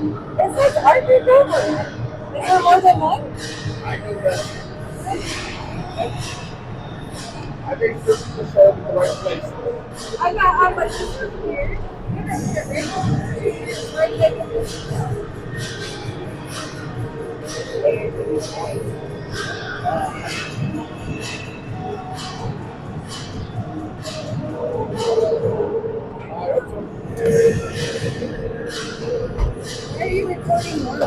It says Arthur Dover. Is there more than one? I think that's. I think this is the show in the right place. I got but this is weird. It's right there. Why are you recording one?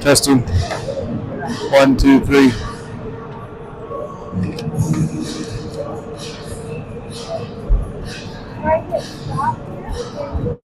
Testing. 1, 2, 3. Right here. Stop here.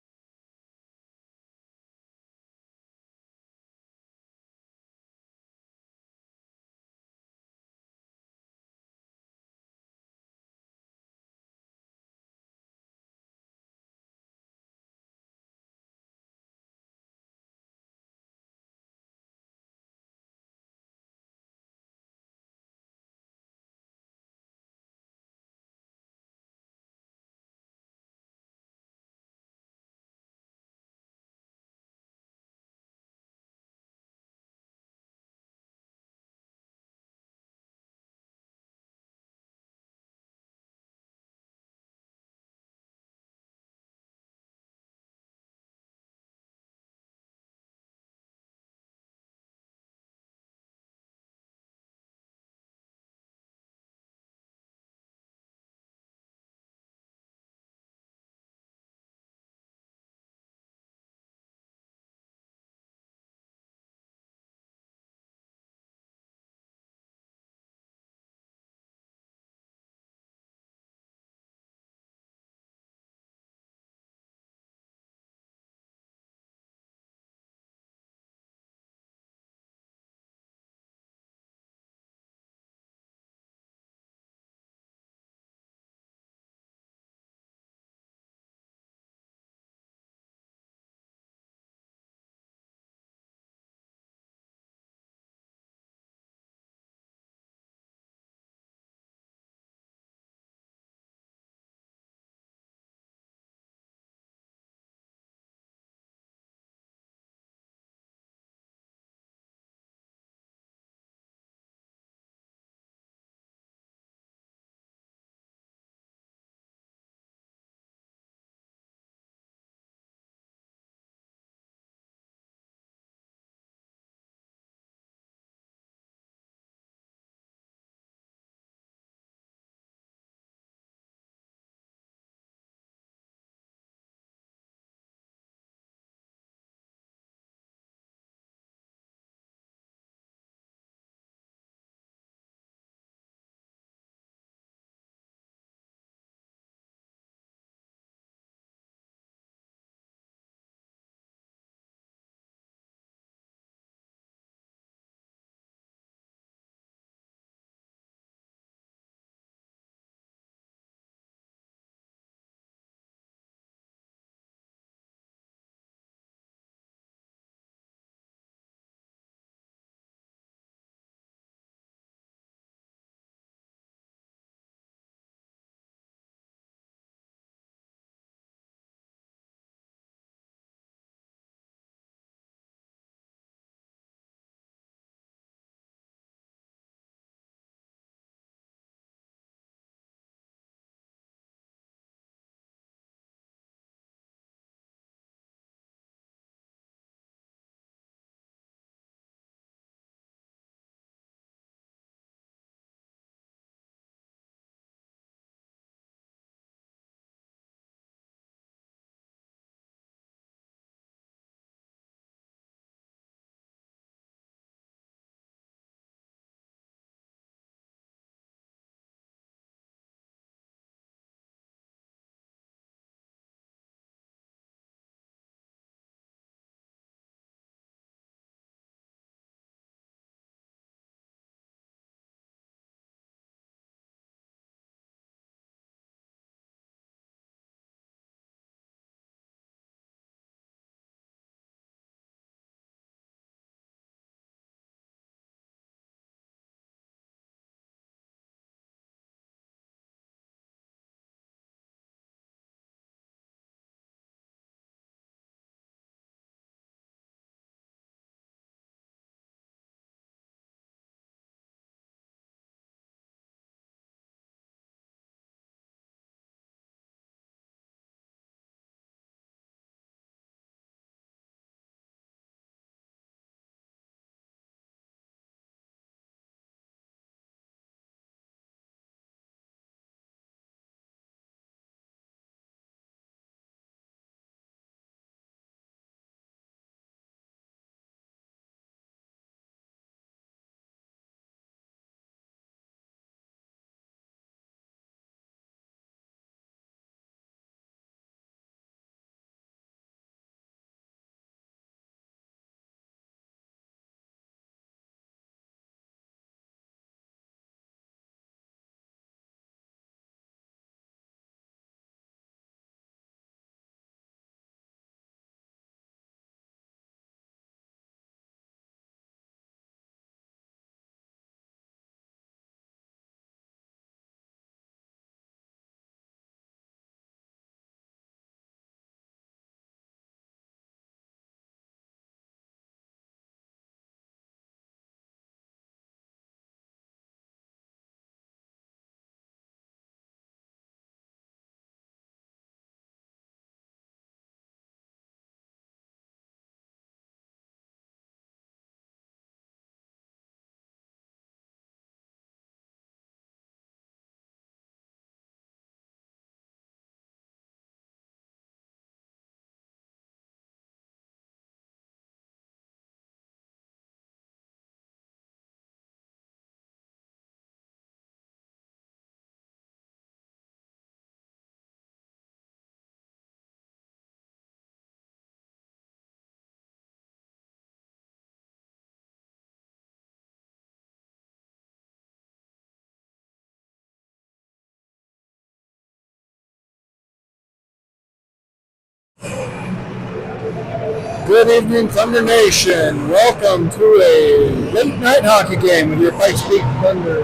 Good evening, Thunder Nation. Welcome to a late night hockey game with your Pikes Peak Thunder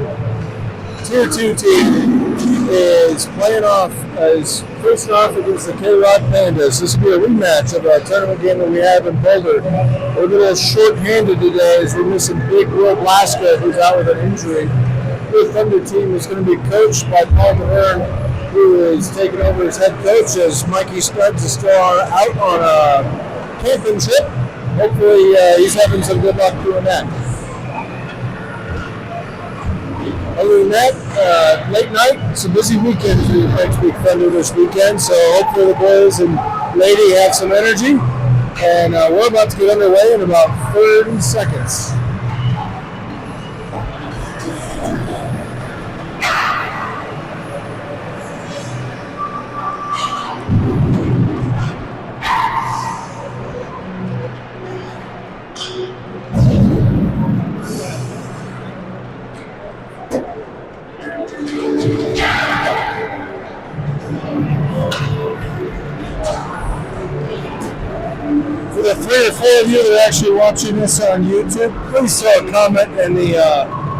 Tier 2 team is playing off as facing off against the KRDO Pandas. This will be a rematch of a tournament game that we have in Boulder. We're a little short-handed today as we're missing Big Will Blaska, who's out with an injury. The Thunder team is going to be coached by Paul DeVerne, who is taking over as head coach as Mikey Studs is still out on a camping trip. Hopefully he's having some good luck doing that. Other than that, late night, it's a busy weekend for the Pikes Peak Thunder this weekend, so hopefully the boys and lady have some energy. And we're about to get underway in about 30 seconds. For the 3 or 4 of you that are actually watching this on YouTube, please throw a comment in the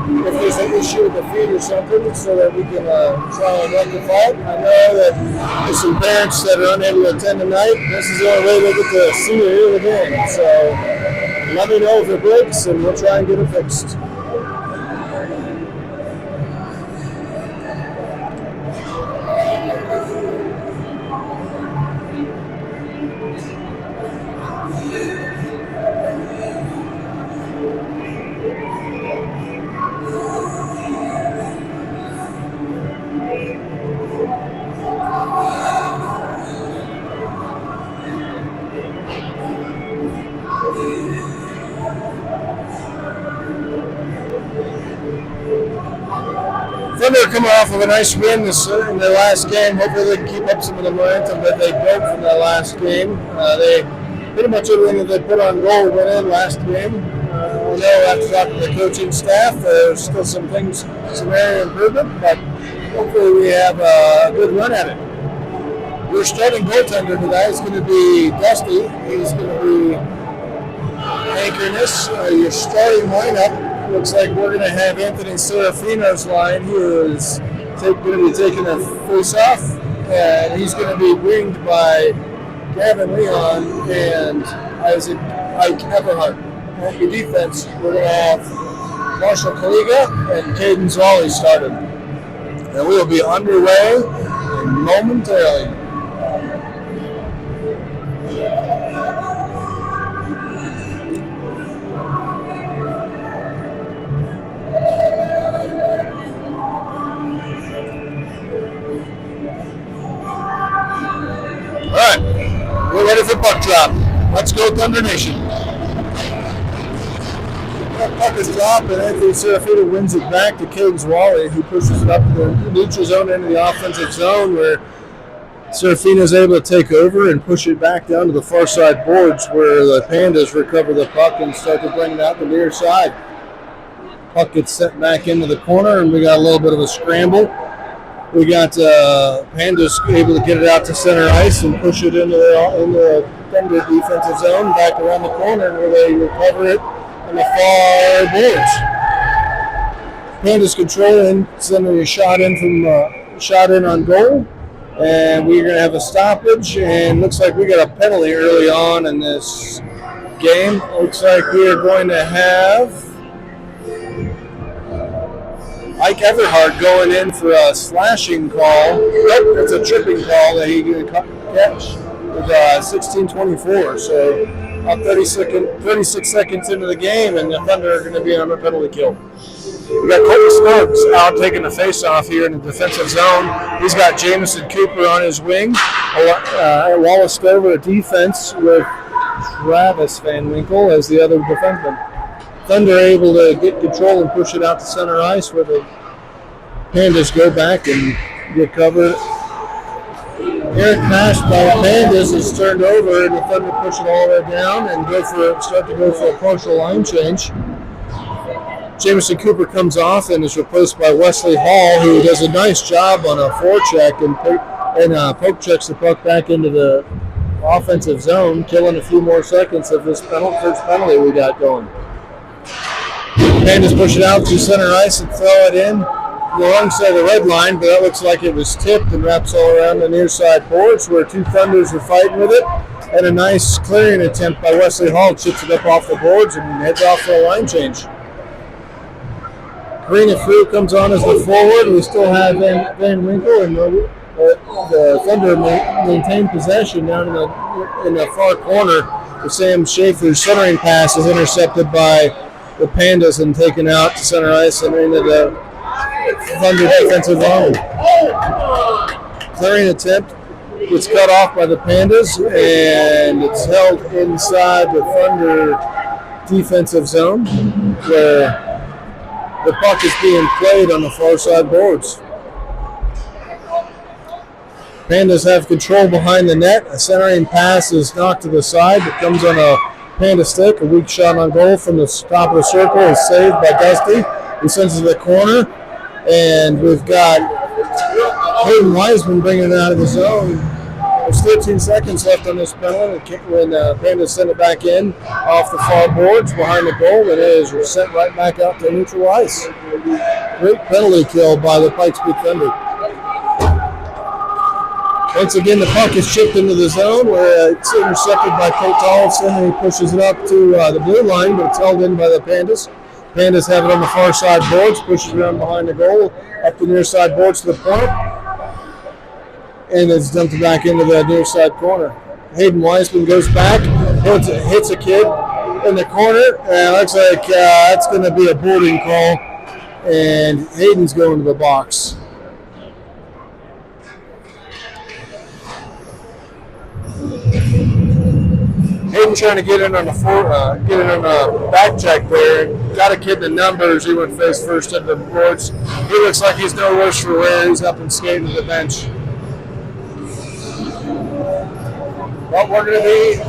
if there's an issue with the feed or something, so that we can try and rectify it. I know that there's some parents that are unable to attend tonight. This is the only way they get to see or hear the game. So let me know if it breaks, and we'll try and get it fixed. Thunder are coming off of a nice win in their last game. Hopefully they can keep up some of the momentum that they built from their last game. They pretty much everything that they put on goal went in last game. I know after talking to the coaching staff, there's still some things, some area of improvement, but hopefully we have a good run at it. Your starting goaltender tonight is going to be Dusty. He's going to be anchoring this. Your starting lineup looks like we're going to have Anthony Serafino's line, who is going to be taking a face-off, and he's going to be winged by Gavin Leon and Ike Everhart. On the defense, we're going to have Marshall Kaliga and Caden Zwally started. And we will be underway momentarily. All right, we're ready for puck drop. Let's go, Thunder Nation. Puck is dropped, and Anthony Serafino wins it back to Caden Zwally, who pushes it up the neutral zone into the offensive zone, where Serafino is able to take over and push it back down to the far side boards, where the Pandas recover the puck and start to bring it out the near side. Puck gets sent back into the corner, and we got a little bit of a scramble. We got Pandas able to get it out to center ice and push it into the Thunder defensive zone, back around the corner where they recover it on the far boards. Pandas controlling, sending a shot in on goal, and we're going to have a stoppage. And looks like we got a penalty early on in this game. Looks like we are going to have Ike Everhart going in for a slashing call. Nope, it's a tripping call that he can catch with 16:24. So about 36 seconds into the game, and the Thunder are going to be on a penalty kill. We got Cole Stokes out taking the face-off here in the defensive zone. He's got Jamison Cooper on his wing. Wallace Stover at defense with Travis Van Winkle as the other defenseman. Thunder able to get control and push it out to center ice, where the Pandas go back and recover. Eric Nash by the Pandas is turned over, and the Thunder push it all the way down and start to go for a partial line change. Jamison Cooper comes off and is replaced by Wesley Hall, who does a nice job on a forecheck and poke checks the puck back into the offensive zone, killing a few more seconds of this first penalty we got going. Pandas push it out to center ice and throw it in the wrong side of the red line, but that looks like it was tipped and wraps all around the near side boards where two Thunders are fighting with it. And a nice clearing attempt by Wesley Hall, chips it up off the boards and heads off for a line change. Karina Frew comes on as the forward. We still have Van Winkle, and the Thunder maintain possession down in the far corner. The Sam Schaefer's centering pass is intercepted by the Pandas and taken out to center ice and into the Thunder defensive zone. Clearing attempt gets cut off by the Pandas, and it's held inside the Thunder defensive zone where the puck is being played on the far side boards. Pandas have control behind the net. A centering pass is knocked to the side. It comes on a Panda stick. A weak shot on goal from the top of the circle is saved by Dusty. He sends it to the corner. And we've got Hayden Wiseman bringing it out of the zone. There's 13 seconds left on this penalty when Pandas send it back in off the far boards behind the goal, and it is sent right back out to neutral ice. Great penalty kill by the Pikes Peak Thunder. Once again, the puck is chipped into the zone where it's intercepted by Colt Tollefson, and he pushes it up to the blue line, but it's held in by the Pandas. Pandas have it on the far side boards, pushes it around behind the goal, up the near side boards to the point, and it's dumped back into the near side corner. Hayden Wiseman goes back, hits a kid in the corner, and it looks like that's going to be a boarding call, and Hayden's going to the box. Hayden trying to get in on the back check there. Got a kid the numbers. He went face first into the boards. He looks like he's no worse for wear. He's up and skating to the bench. But we're going to be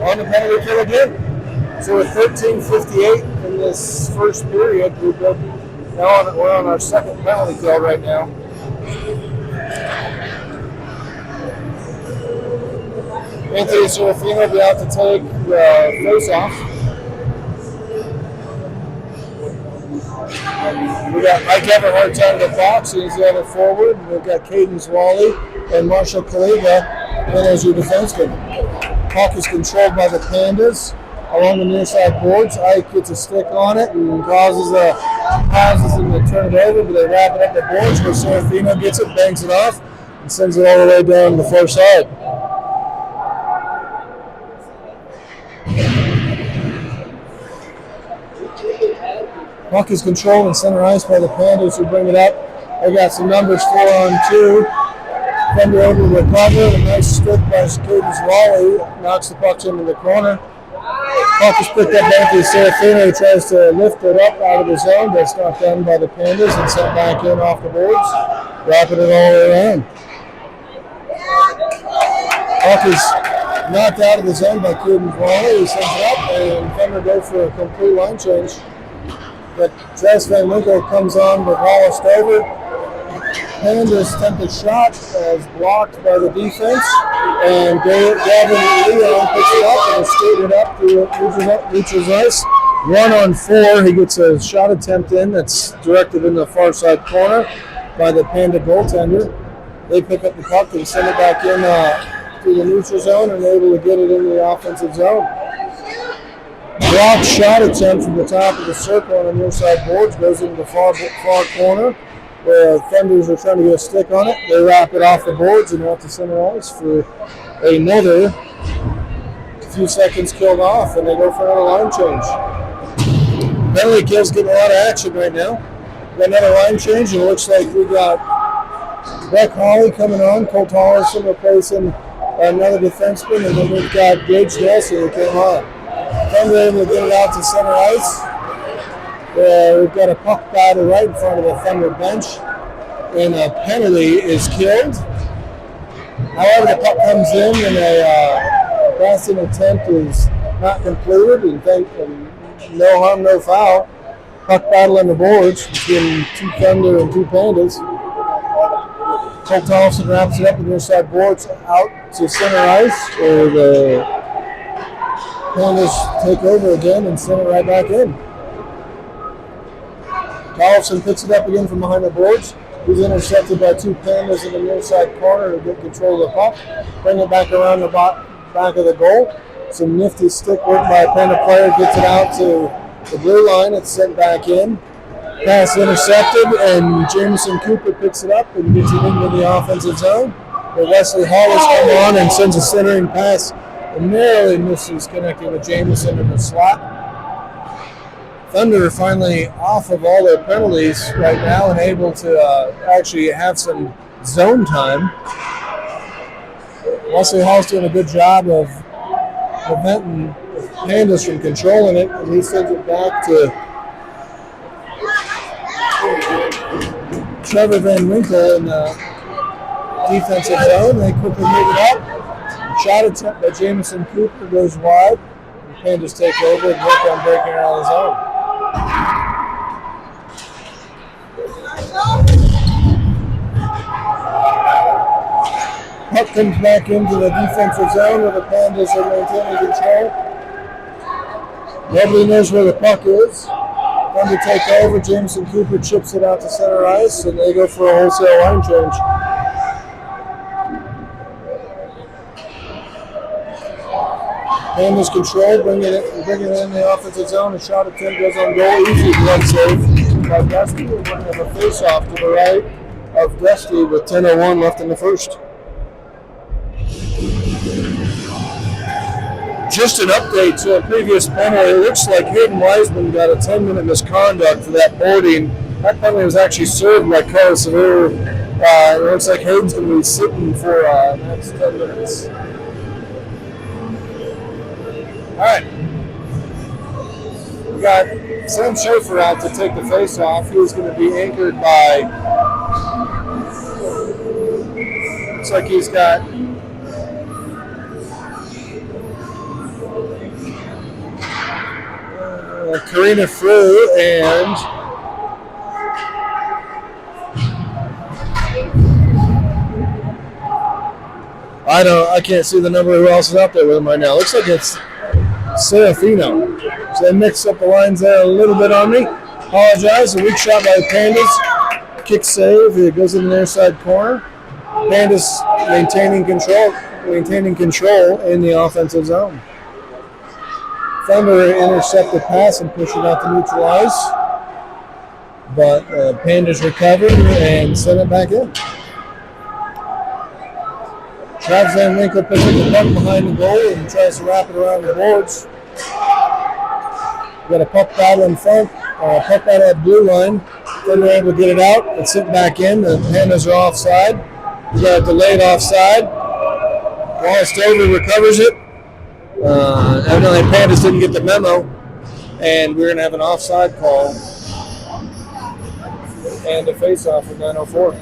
on the penalty kill again. So with 13:58 in this first period, we're on our second penalty kill right now. Anthony Serafino will be out to take the face-off. We got Mike Everhart out of the box, he's the other forward. We've got Caden Zwally and Marshall Kaliga in as your defenseman. Puck is controlled by the Pandas along the near side boards. Ike gets a stick on it and causes them to turn it over, but they wrap it up the boards where Serafino gets it, bangs it off, and sends it all the way down the far side. Puck is controlled in center ice by the Pandas who bring it up. They got some numbers 4-on-2. Thunder able to recover. A nice stick by Caden Zwally knocks the puck into the corner. Puck is picked up by Anthony Serafino, who tries to lift it up out of the zone. That's not done by the Pandas and sent back in off the boards, wrapping it all the way around. Puck is knocked out of the zone by Caden Zwally. He sends it up, and Thunder go for a complete line change. But Travis Van Winkle comes on with Hollis over. Pandas' attempted shot is blocked by the defense, and Gavin Leon picks it up and is skated up to Lucha's ice. 1-on-4, he gets a shot attempt in that's directed in the far side corner by the Panda goaltender. They pick up the puck and send it back in to the neutral zone and able to get it into the offensive zone. Blocked shot attempt from the top of the circle on the near side boards goes into the far corner where Thunders are trying to get a stick on it. They wrap it off the boards and out to center ice for another few seconds killed off, and they go for another line change. Penalty kill's getting a lot of action right now. Got another line change, and it looks like we got Beck Hawley coming on, Colt Tollefson replacing another defenseman, and then we've got Gage Nelson who came on. Thunder able to get it out to center ice. We've got a puck battle right in front of the Thunder bench, and a penalty is killed. However, the puck comes in, and a passing attempt is not completed, and no harm, no foul. Puck battle on the boards between two Thunder and two Pandas. Colt Thompson wraps it up with the inside boards out to center ice, where the Pandas take over again and send it right back in. Tollefson picks it up again from behind the boards. He's intercepted by two Pandas in the near side corner to get control of the puck. Bring it back around the back of the goal. Some nifty stick work by a Panda player. Gets it out to the blue line. It's sent back in. Pass intercepted, and Jameson Cooper picks it up and gets it into the offensive zone. But Wesley Hall has come on and sends a centering pass and narrowly misses connecting with Jameson in the slot. Thunder finally off of all their penalties right now and able to actually have some zone time. Wesley Hall's doing a good job of preventing Pandas from controlling it, and he sends it back to Trevor Van Winkle in the defensive zone. They quickly move it up. Shot attempt by Jameson Cooper goes wide. The Pandas take over and work on breaking it out of the zone. Puck comes back into the defensive zone where the Pandas are maintaining control. Nobody knows where the puck is. Thunder take over. Jameson Cooper chips it out to center ice, and they go for a wholesale line change. Pandas control, bring it in the offensive zone. A shot attempt goes on goal. Easy glove save by Dusty. We're going to have a face-off to the right of Dusty with 10:01 left in the first. Just an update to a previous penalty. It looks like Hayden Wiseman got a 10-minute misconduct for that boarding. That penalty was actually served by Carl Severe. It looks like Hayden's going to be sitting for the next 10 minutes. All right. We got Sam Schaefer out to take the face-off. He's going to be anchored by, looks like he's got Karina Frew and I can't see the number who else is out there with him right now. Looks like it's Serafino. So they mixed up the lines there a little bit on me. Apologize. A weak shot by the Pandas. Kick save. It goes in the near side corner. Pandas maintaining control in the offensive zone. Thunder intercept the pass and push it out to neutral ice. But Pandas recovered and sent it back in. Travis Van Winkle picks up the puck behind the goal and tries to wrap it around the boards. Got a puck battle in front, puck battle at blue line. Then they're able to get it out. It's sent back in. The Pandas are offside. We got a delayed offside. Wallace Dover recovers it. Evidently Pandas didn't get the memo, and we're going to have an offside call and a face-off at 9:04.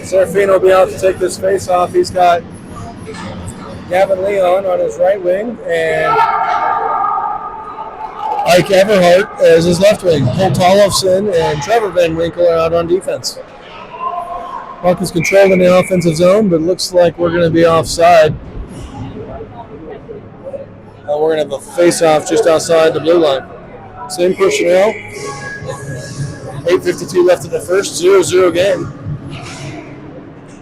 Serafino will be out to take this face-off. He's got Gavin Leon on his right wing and Ike Everhart as his left wing. Cole Tollefson and Trevor Van Winkle are out on defense. Puck is controlled in the offensive zone, but it looks like we're going to be offside. We're going to have a face-off just outside the blue line. Same personnel. 8:52 left in the first. 0-0 game.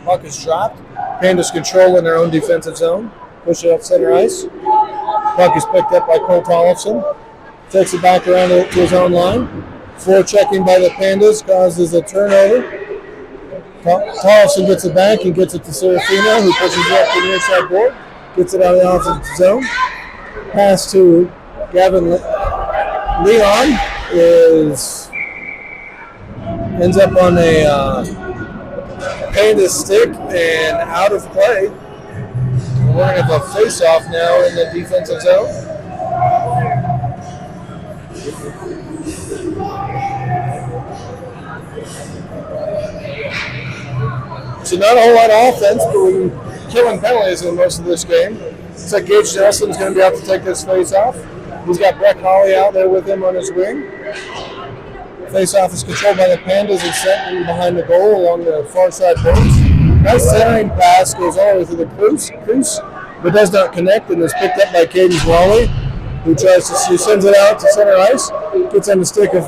Puck is dropped. Pandas control in their own defensive zone. Push it up center ice. Puck is picked up by Cole Tollefson. Takes it back around to his own line. Forechecking by the Pandas causes a turnover. Tollefson gets it back and gets it to Serafino, who pushes it up to the inside board. Gets it out of the offensive zone. Pass to Gavin Leon ends up on a Panda stick and out of play. We're going to have a face-off now in the defensive zone. So not a whole lot of offense, but we're killing penalties in most of this game. Looks like Gage Nelson's going to be out to take this face-off. He's got Breck Holly out there with him on his wing. Face-off is controlled by the Pandas and sent in behind the goal along the far side boards. Nice centering pass, goes all the way to the crease, but does not connect and is picked up by Caden Wally, who sends it out to center ice. Gets on the stick of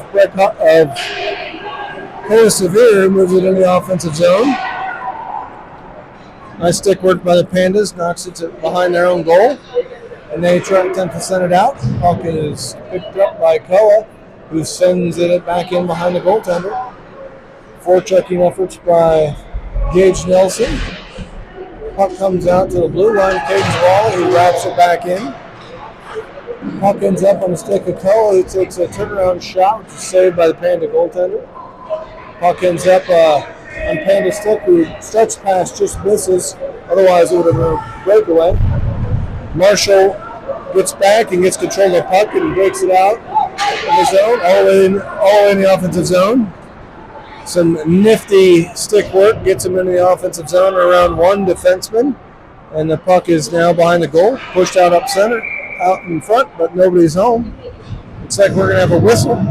Cole Severe, who moves it in the offensive zone. Nice stick work by the Pandas, knocks it behind their own goal. And they attempt to send it out. Puck is picked up by Koa, who sends it back in behind the goaltender. Forechecking efforts by Gage Nelson. Puck comes out to the blue line. Caden Wall, who wraps it back in. Puck ends up on the stick of Koa, who takes a turnaround shot, which is saved by the Panda goaltender. Puck ends up on Panda's stick, who starts past, just misses. Otherwise, it would have been a breakaway. Marshall gets back and gets control of the puck and breaks it out of the zone, all the way in the offensive zone. Some nifty stick work gets him into the offensive zone around one defenseman, and the puck is now behind the goal, pushed out up center, out in front, but nobody's home. Looks like we're going to have a whistle.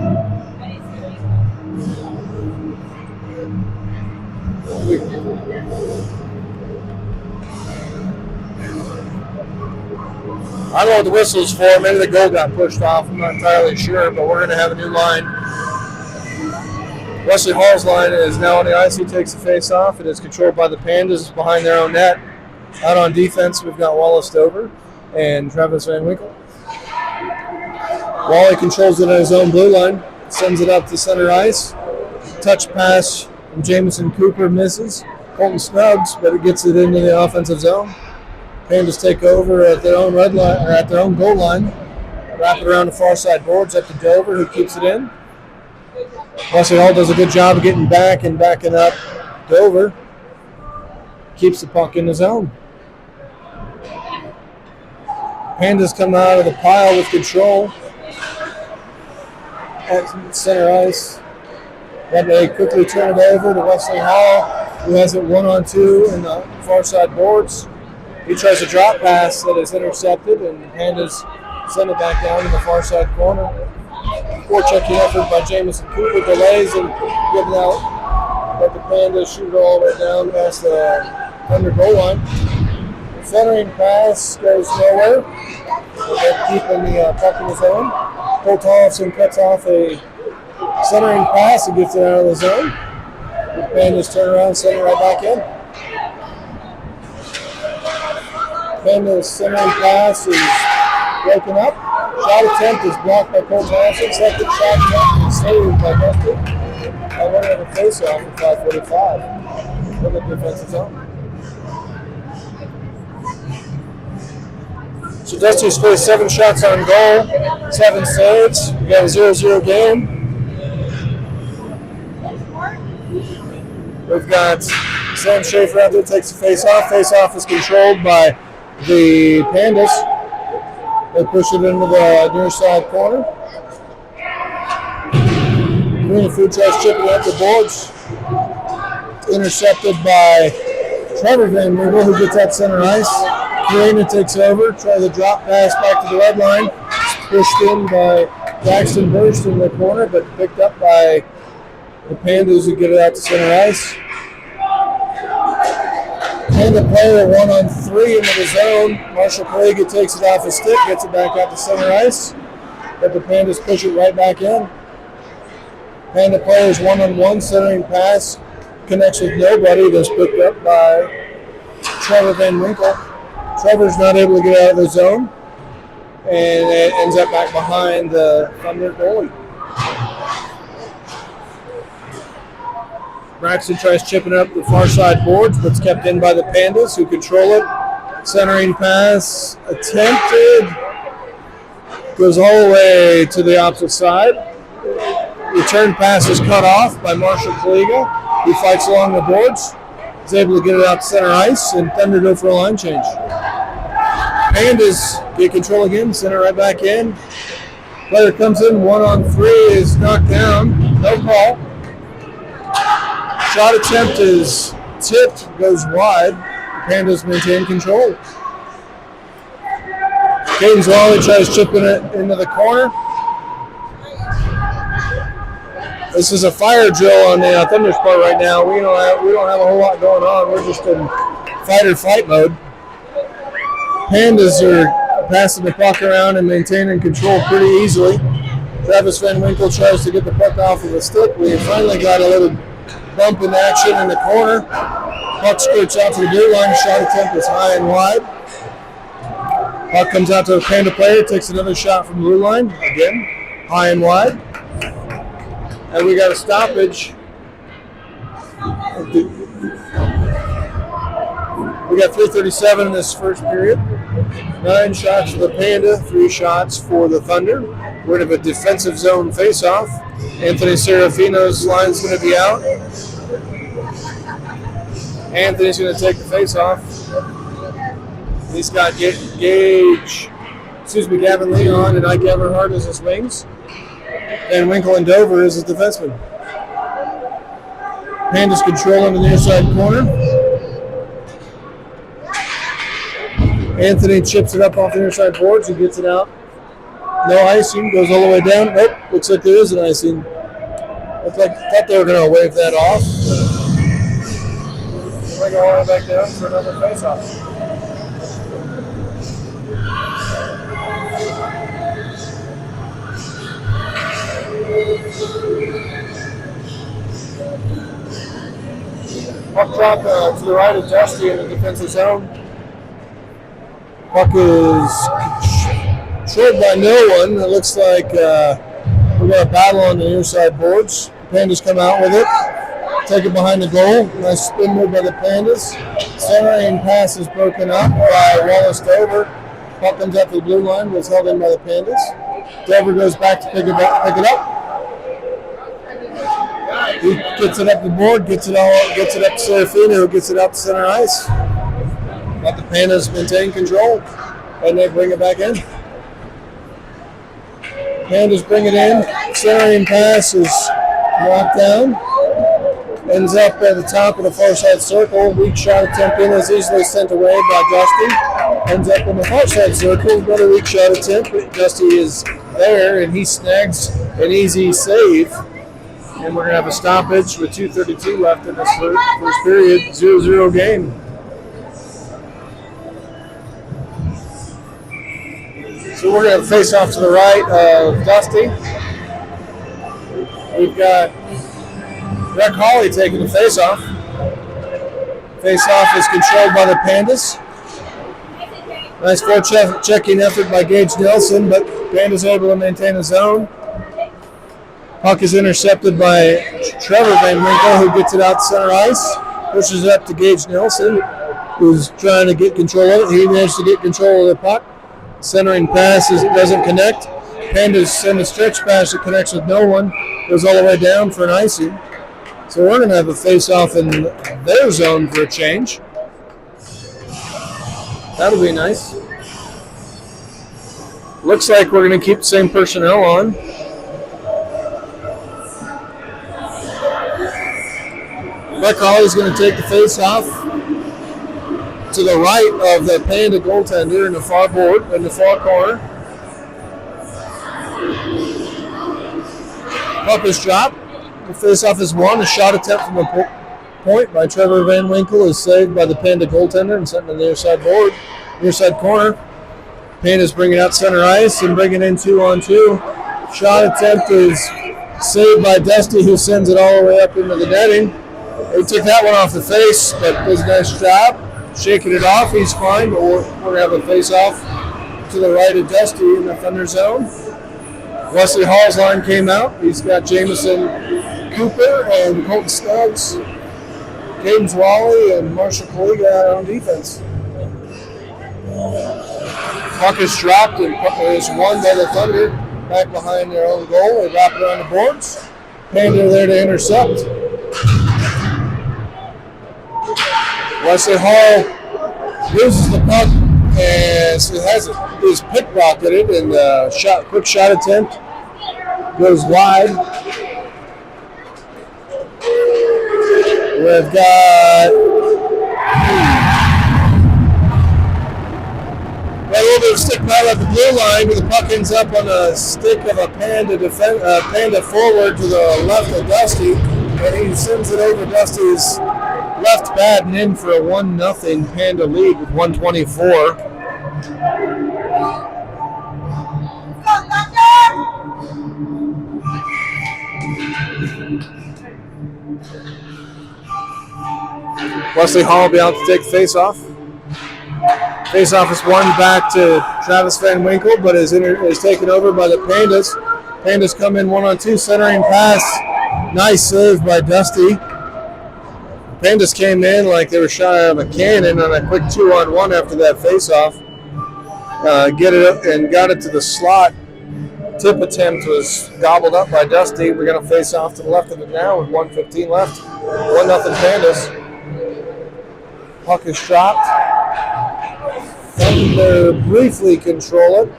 I don't know what the whistle is for. Maybe the goal got pushed off. I'm not entirely sure, but we're going to have a new line. Wesley Hall's line is now on the ice. He takes the face off. It is controlled by the Pandas behind their own net. Out on defense, we've got Wallace Dover and Travis Van Winkle. Wally controls it on his own blue line, sends it up to center ice. Touch pass from Jamison Cooper misses. Colton Snubs, but it gets it into the offensive zone. Pandas take over at their own red line, or at their own goal line. Wrap it around the far side boards up to Dover, who keeps it in. Wesley Hall does a good job of getting back and backing up Dover. Keeps the puck in the zone. Pandas come out of the pile with control at center ice. Then they quickly turn it over to Wesley Hall, who has it 1-on-2 in the far side boards. He tries a drop pass that is intercepted, and the Pandas send it back down to the far side corner. Forechecking effort by Jamison Cooper delays and given out, but the Pandas shoot it all the way down past the under goal line. The centering pass goes nowhere. They're keeping the puck in the zone. Cole Tollefson cuts off a centering pass and gets it out of the zone. The Pandas turn around, send it right back in. Pandas centering pass is broken up. Shot attempt is blocked by Cole Tollefson. Second shot attempt is saved by Dusty. I went on the face-off at 5:45 from the defensive zone. So Dusty's faced 7 shots on goal, 7 saves. We got a 0-0 game. We've got Sam Schaefer out there, takes the face-off. Face-off is controlled by the Pandas. They push it into the near side corner. Green Food tries chipping up the boards. Intercepted by Trevor Van Winkle, who gets at center ice. Karina takes over, tries a drop pass back to the red line. Pushed in by Braxton Burst in the corner, but picked up by the Pandas, who get it out to center ice. Panda player 1-on-3 into the zone. Marshall Praga takes it off his stick, gets it back out to center ice, but the Pandas push it right back in. Panda players 1-on-1, centering pass connects with nobody. That's picked up by Trevor Van Winkle. Trevor's not able to get out of the zone, and it ends up back behind the Thunder goalie. Braxton tries chipping up the far side boards, but it's kept in by the Pandas, who control it. Centering pass attempted. Goes all the way to the opposite side. Return pass is cut off by Marshall Kaliga, who fights along the boards. Is able to get it out to center ice, and Thunder go for a line change. Pandas get control again, center right back in. Player comes in, 1-on-3 is knocked down. No call. Shot attempt is tipped, goes wide. Pandas maintain control. Caden Wally tries chipping it into the corner. This is a fire drill on the Thunder's part right now. We don't have a whole lot going on. We're just in fight or flight mode. Pandas are passing the puck around and maintaining control pretty easily. Travis Van Winkle tries to get the puck off of the stick. We finally got a little bump in action in the corner. Puck skirts out to the blue line. Shot attempt is high and wide. Puck comes out to a Panda player. Takes another shot from the blue line. Again, high and wide. And we got a stoppage. We got 3:37 in this first period. 9 shots for the Panda, 3 shots for the Thunder. We're in a defensive zone face-off. Anthony Serafino's line's going to be out. Anthony's going to take the face-off. He's got Gavin Leon and Ike Everhart as his wings. And Winkle and Dover is his defenseman. Pandas controlling the near side corner. Anthony chips it up off the near side boards and gets it out. No icing, goes all the way down. Nope, looks like there is an icing. Thought they were going to wave that off. Bring it all the way back down for another face-off. Puck drop to the right of Dusty in the defensive zone. Puck is controlled by no one. It looks like we got a battle on the near side boards. Pandas come out with it. Take it behind the goal. Nice spin move by the Pandas. Centering pass is broken up by Wallace Dover. Puck comes up to the blue line, was held in by the Pandas. Dover goes back to pick it up. He gets it up the board, gets it up to Serafino, who gets it out to center ice. Let the Pandas maintain control, and they bring it back in. Pandas bring it in. Centering pass is knocked down. Ends up at the top of the far side circle. Weak shot attempt in is easily sent away by Dusty. Ends up in the far side circle. Another weak shot attempt. Dusty is there, and he snags an easy save. And we're going to have a stoppage with 2:32 left in this first period. 0-0 game. So we're going to face off to the right of Dusty. We've got Greg Hawley taking the face-off. Face-off is controlled by the Pandas. Nice forechecking effort by Gage Nelson, but Pandas able to maintain the zone. Puck is intercepted by Trevor Van Winkle, who gets it out to center ice. Pushes it up to Gage Nelson, who's trying to get control of it. He managed to get control of the puck. Centering pass doesn't connect. Pandas send a stretch pass that connects with no one. Goes all the way down for an icing. So we're going to have a face-off in their zone for a change. That'll be nice. Looks like we're going to keep the same personnel on. Buck Hawley's going to take the face-off to the right of the Panda goaltender in the far board, in the far corner. Puck is dropped. The face-off is won. A shot attempt from the point by Trevor Van Winkle is saved by the Panda goaltender and sent to the near side board, near side corner. Panda's bringing out center ice and bringing in 2-on-2. Shot attempt is saved by Dusty, who sends it all the way up into the netting. He took that one off the face, but does a nice job. Shaking it off, he's fine, but we're going to have a face-off to the right of Dusty in the Thunder zone. Wesley Hall's line came out. He's got Jamison Cooper and Colton Stubbs, Caden Wally, and Marshall Kaliga on defense. Puck is dropped and is won by the Thunder back behind their own goal. They wrap it around the boards. Panda there to intercept. Wesley Hall loses the puck and is pickpocketed, and quick shot attempt goes wide. We've got a little bit of stick battle at the blue line, but the puck ends up on a stick of a Panda Panda forward to the left of Dusty, and he sends it over Dusty's left pad and in for a 1-0 Panda lead with 1:24. Wesley Hall will be out to take the face-off. Face-off is won back to Travis Van Winkle, but is taken over by the Pandas. Pandas come in 1-on-2, centering pass. Nice save by Dusty. Pandas came in like they were shot out of a cannon on a quick 2-on-1 after that face-off. Get it up and got it to the slot. Tip attempt was gobbled up by Dusty. We're going to face off to the left of it now with 1:15 left. 1-0 Pandas. Puck is dropped. Thunder briefly control it.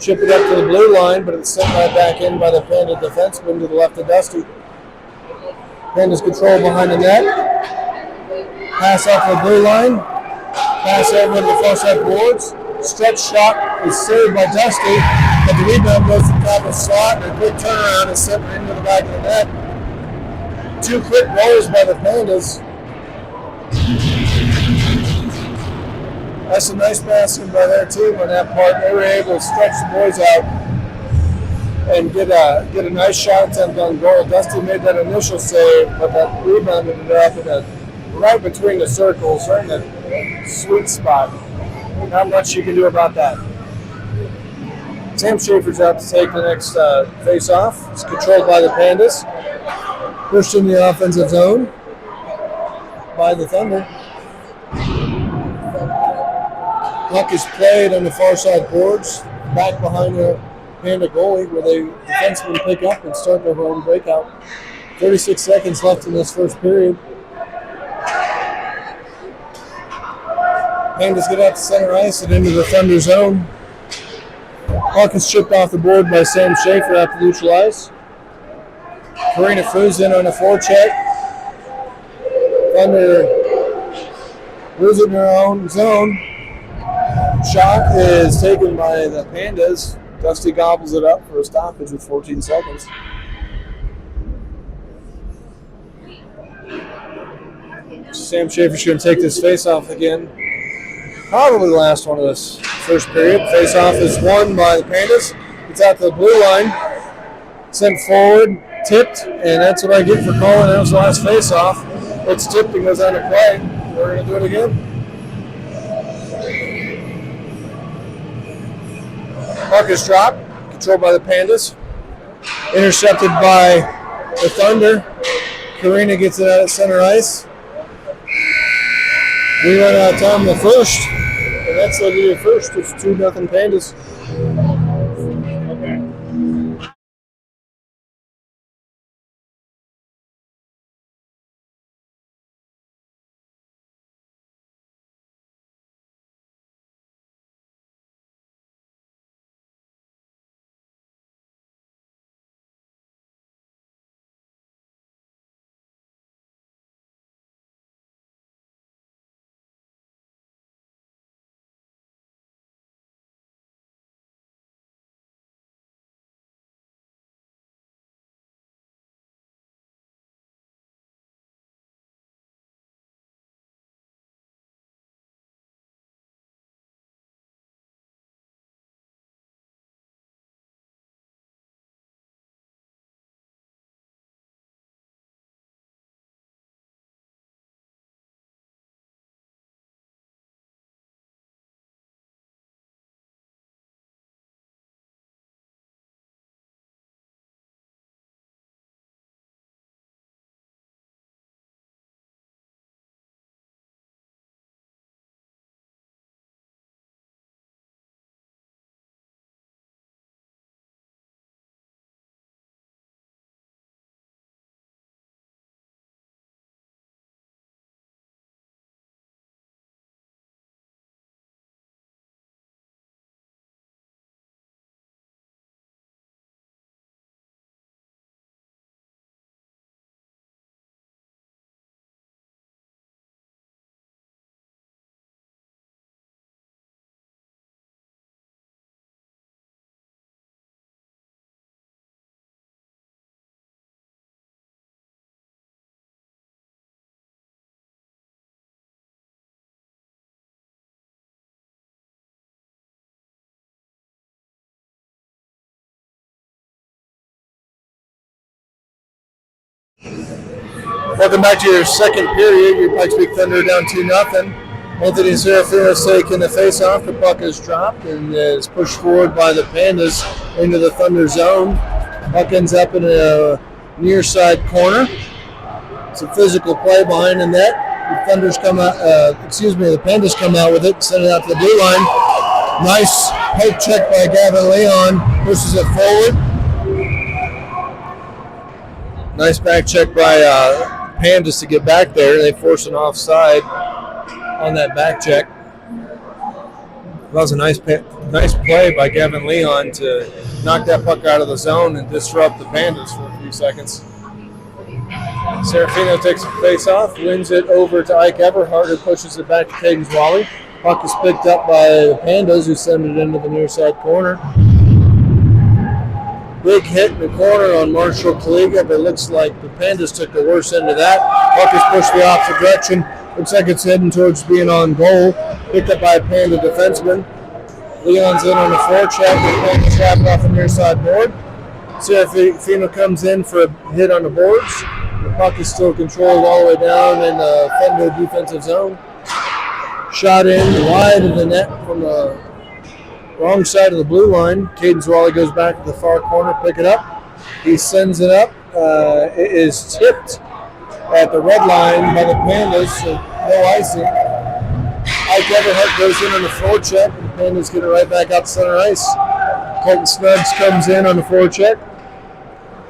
Chip it up to the blue line, but it's sent right back in by the Panda defenseman to the left of Dusty. Pandas control behind the net. Pass off the blue line. Pass over to the far side boards. Stretch shot is saved by Dusty, but the rebound goes to the top of the slot, and a quick turnaround is sent into the back of the net. 2 quick goals by the Pandas. That's a nice passing by their team on that part. They were able to stretch the boys out and get a nice shot attempt on goal. Dusty made that initial save, but that rebound ended up right between the circles, right in the sweet spot. Not much you can do about that. Sam Schaefer's out to take the next face-off. It's controlled by the Pandas. Pushed in the offensive zone by the Thunder. Puck is played on the far side boards, back behind the Panda goalie, where the defensemen pick up and start their own breakout. 36 seconds left in this first period. Pandas get out to center ice and into the Thunder zone. Puck is chipped off the board by Sam Schaefer after neutral ice. Karina Fruz in on a forecheck. Thunder losing their own zone. Shot is taken by the Pandas. Dusty gobbles it up for a stoppage with 14 seconds. Sam Schaefer's going to take this face-off again. Probably the last one of this first period. Face-off is won by the Pandas. It's out to the blue line. Sent forward, tipped, and that's what I get for calling. That was the last face-off. It's tipped and goes on to play. We're going to do it again. Puck is dropped, controlled by the Pandas. Intercepted by the Thunder. Karina gets it out at center ice. We run out of time in the first, and that's what we do first. It's 2-0 Pandas. Welcome back to your second period. Your Pikes Peak Thunder down 2-0. Anthony Serafino's taking the face-off. The puck is dropped and is pushed forward by the Pandas into the Thunder zone. Puck ends up in a near side corner. Some physical play behind the net. The Thunders come out. The Pandas come out with it, send it out to the blue line. Nice poke check by Gavin Leon. Pushes it forward. Nice back check by Pandas to get back there. They force an offside on that back check. That was a nice play by Gavin Leon to knock that puck out of the zone and disrupt the Pandas for a few seconds. Serafino takes the face off, wins it over to Ike Everhart, who pushes it back to Caden Zwally. Puck is picked up by the Pandas, who send it into the near side corner. Big hit in the corner on Marshall Kaliga, but it looks like the Pandas took the worst end of that. Puck is pushed the opposite direction. Looks like it's heading towards being on goal. Picked up by a Panda defenseman. Leon's in on the forecheck. The Pandas tap it off the near side board. Serafino comes in for a hit on the boards. The puck is still controlled all the way down in the Thunder defensive zone. Shot in wide of the net from the wrong side of the blue line. Caden Zwally goes back to the far corner, pick it up. He sends it up. It is tipped at the red line by the Pandas, so no icing. Ike Everhart goes in on the forecheck, and the Pandas get it right back out to center ice. Colton Snuggs comes in on the forecheck.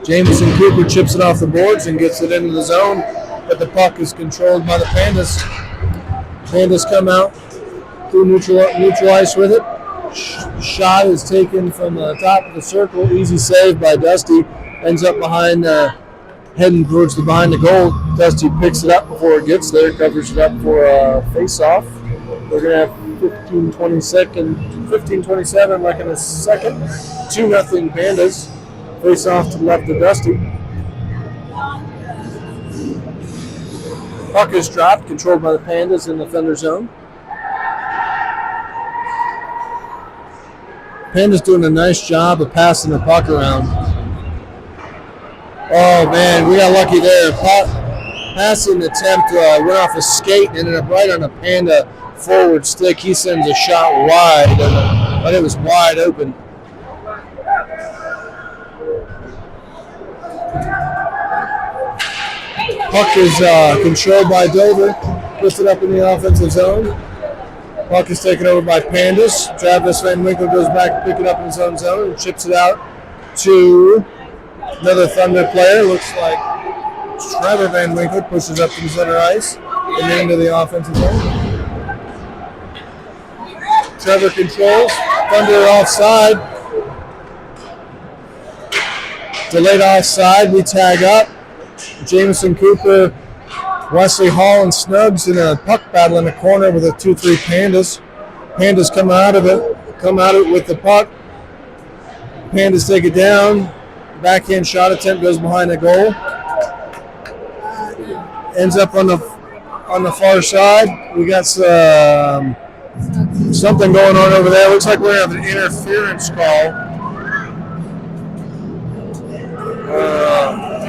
Jameson Cooper chips it off the boards and gets it into the zone, but the puck is controlled by the Pandas. Pandas come out through neutral ice with it. Shot is taken from the top of the circle. Easy save by Dusty. Ends up behind, heading towards behind the goal. Dusty picks it up before it gets there, covers it up for a face-off. We're going to have 15-27 like in a second. 2-0 Pandas. Face off to the left of Dusty. Puck is dropped, controlled by the Pandas in the Thunder zone. Pandas doing a nice job of passing the puck around. Oh man, we got lucky there. Passing attempt went off a skate and ended up right on a Panda forward stick. He sends a shot wide, but it was wide open. Puck is controlled by Dover, puts it up in the offensive zone. Puck is taken over by Pandas. Travis Van Winkle goes back to pick it up in his own zone and chips it out to another Thunder player. Looks like Trevor Van Winkle pushes up to the center ice and into the offensive zone. Trevor controls. Thunder offside. Delayed offside. We tag up. Jameson Cooper, Wesley Hall, and Snuggs in a puck battle in the corner with the 2-3 Pandas. Pandas come out of it with the puck. Pandas take it down. Backhand shot attempt goes behind the goal. Ends up on the far side. We got something going on over there. Looks like we're going to have an interference call.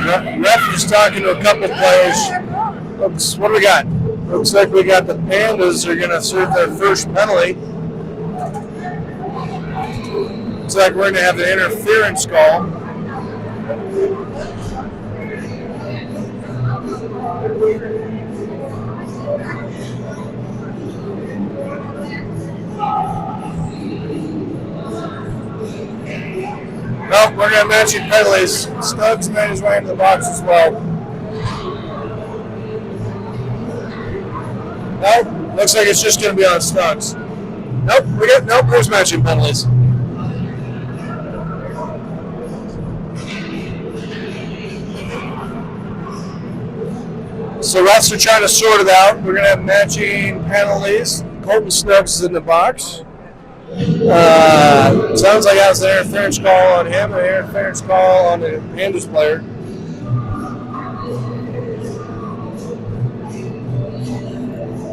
Ref is talking to a couple players. What do we got? Looks like we got the Pandas are going to serve their first penalty. Looks like we're going to have an interference call. Nope, we're going to match in penalties. Snuggs made his way into the box as well. Nope, looks like it's just going to be on Snuggs. Nope, there's matching penalties. So refs are trying to sort it out. We're going to have matching penalties. Colton Snuggs is in the box. Sounds like that was an interference call on him, an interference call on the Pandas player.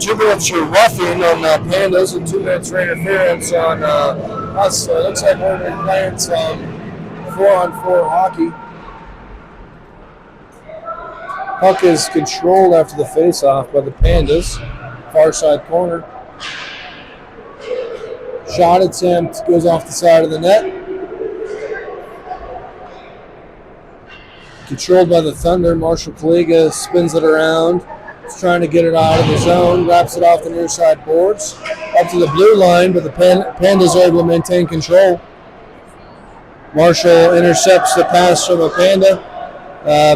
2 minutes for roughing on Pandas and 2 minutes for interference on us. So it looks like we're going to be playing some 4-on-4 hockey. Puck is controlled after the face-off by the Pandas. Far side corner. Shot attempt goes off the side of the net. Controlled by the Thunder. Marshall Kaliga spins it around. He's trying to get it out of the zone. Wraps it off the near side boards. Up to the blue line, but the Pandas are able to maintain control. Marshall intercepts the pass from a Panda,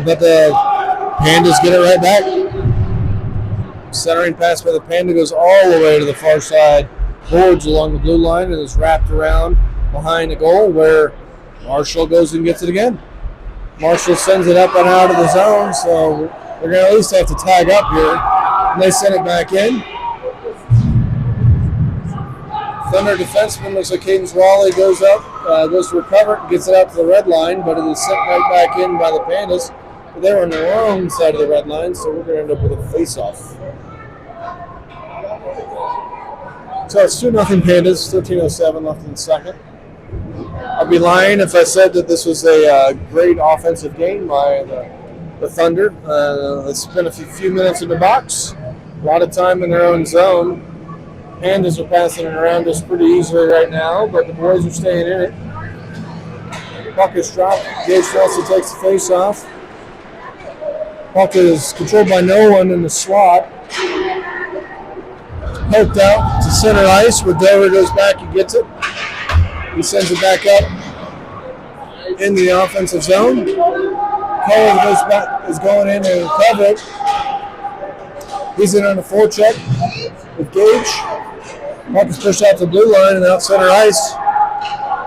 but the Pandas get it right back. Centering pass by the Panda goes all the way to the far side boards along the blue line and is wrapped around behind the goal where Marshall goes and gets it again. Marshall sends it up and out of the zone, so they're going to at least have to tag up here. And they send it back in. Thunder defenseman looks like Cadence Raleigh goes up, goes to recover it, gets it out to the red line, but it is sent right back in by the Pandas. But they're on the wrong side of the red line, so we're going to end up with a face-off. So it's 2-0 Pandas, 13:07 left in the second. I'd be lying if I said that this was a great offensive game by the Thunder. It's been a few minutes in the box, a lot of time in their own zone. Pandas are passing it around us pretty easily right now, but the boys are staying in it. Puck is dropped. Gage Nelson takes the face off. Puck is controlled by no one in the slot. Poked out to center ice where Dover goes back and gets it. He sends it back up in the offensive zone. Cohen goes back, is going in and recover it. He's in on the forecheck with Gage. Puck is pushed out the blue line and out center ice.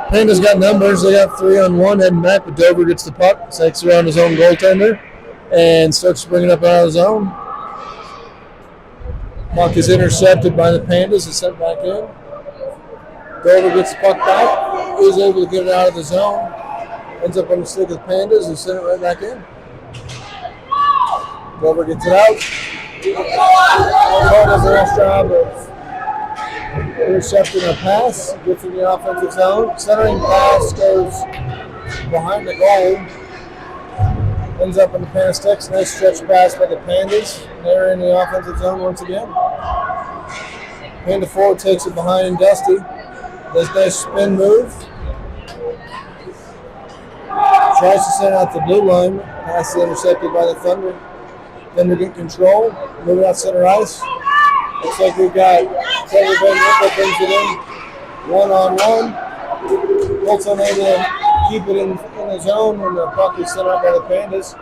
Panda's got numbers. They got 3-on-1 heading back, but Dover gets the puck, takes around his own goaltender, and starts bringing it up out of the zone. Puck is intercepted by the Pandas and sent back in. Dover gets the puck back, is able to get it out of the zone, ends up on the stick of the Pandas and send it right back in. Dover gets it out. Dover does a nice job of intercepting a pass, gets in the offensive zone. Centering pass goes behind the goal, ends up in the Panda sticks. Nice stretch pass by the Pandas. They're in the offensive zone once again. Panda forward takes it behind Dusty. Does a nice spin move. Tries to send out the blue line. Pass intercepted by the Thunder. Thunder get control. Move it out center ice. Looks like we've got Trevor Van Winkle brings it in. 1-on-1. Colts unable to keep it in the zone when the puck is sent out by the Pandas.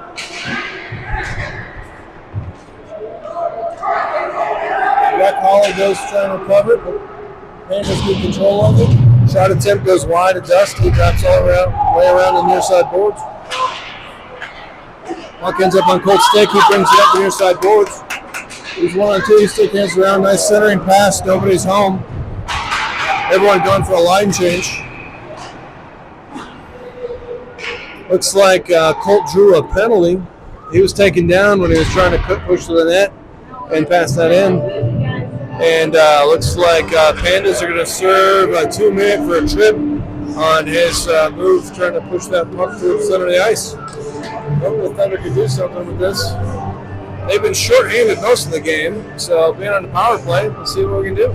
Jack Holly goes to try and recover it, but Pandas get control of it. Shot attempt goes wide to Dusty. Drops all around, way around the near side boards. Puck ends up on Colt's stick. He brings it up the near side boards. He's 1-on-2. He stick hands around. Nice centering pass. Nobody's home. Everyone going for a line change. Looks like Colt drew a penalty. He was taken down when he was trying to push to the net and pass that in. And looks like Pandas are going to serve a 2-minute for a trip on his move, trying to push that puck through the center of the ice. Hope the Thunder can do something with this. They've been short-handed most of the game, so being on the power play, let's see what we can do.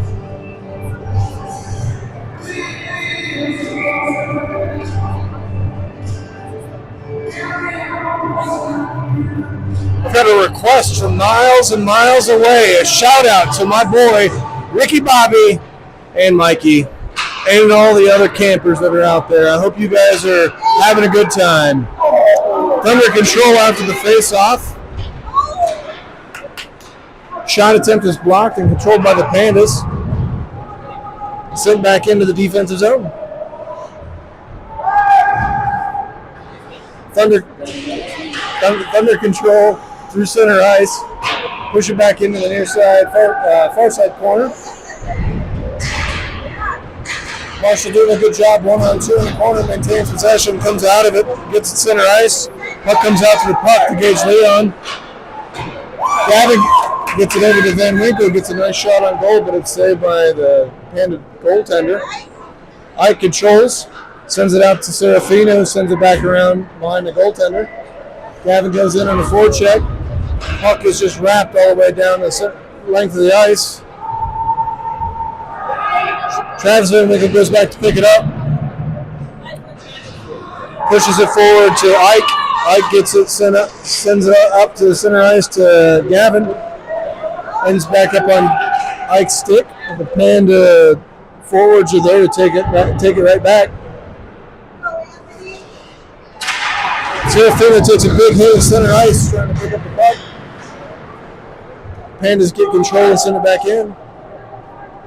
I've got a request from miles and miles away. A shout out to my boy, Ricky Bobby and Mikey, and all the other campers that are out there. I hope you guys are having a good time. Thunder control after the face-off. Shot attempt is blocked and controlled by the Pandas. Sent back into the defensive zone. Thunder control through center ice. Push it back into the near side, far side corner. Marshall doing a good job, 1-on-2 in the corner, maintains possession, comes out of it, gets it center ice. Puck comes out to the puck to Gage Leon. Gavin gets it over to Van Winkle, gets a nice shot on goal, but it's saved by the Panda goaltender. Ike controls, sends it out to Serafino, sends it back around behind the goaltender. Gavin goes in on the forecheck, Puck is just wrapped all the way down the length of the ice. Travis Van Winkle goes back to pick it up. Pushes it forward to Ike. Ike gets it sends it up to the center ice to Gavin. Ends back up on Ike's stick. The Panda forwards are there to take it right back. Serafina takes a big hit at center ice, trying to pick up the puck. Pandas get control and send it back in.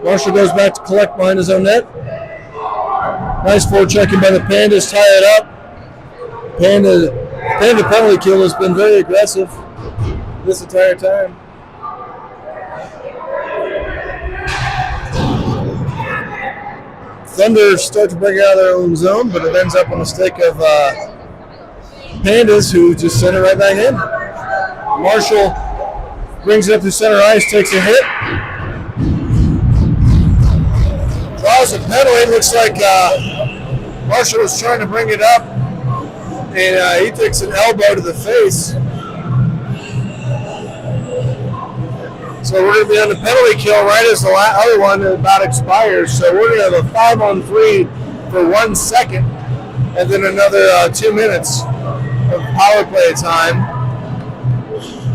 Marshall goes back to collect behind his own net. Nice forward checking by the Pandas, tie it up. Panda penalty kill has been very aggressive this entire time. Thunder start to break out of their own zone, but it ends up on the stick of Pandas, who just sent it right back in. Marshall brings it up to center ice, takes a hit. Draws a penalty. Looks like Marshall was trying to bring it up, and he takes an elbow to the face. So we're going to be on the penalty kill right as the other one about expires. So we're going to have a 5-on-3 for 1 second, and then another 2 minutes of power play time.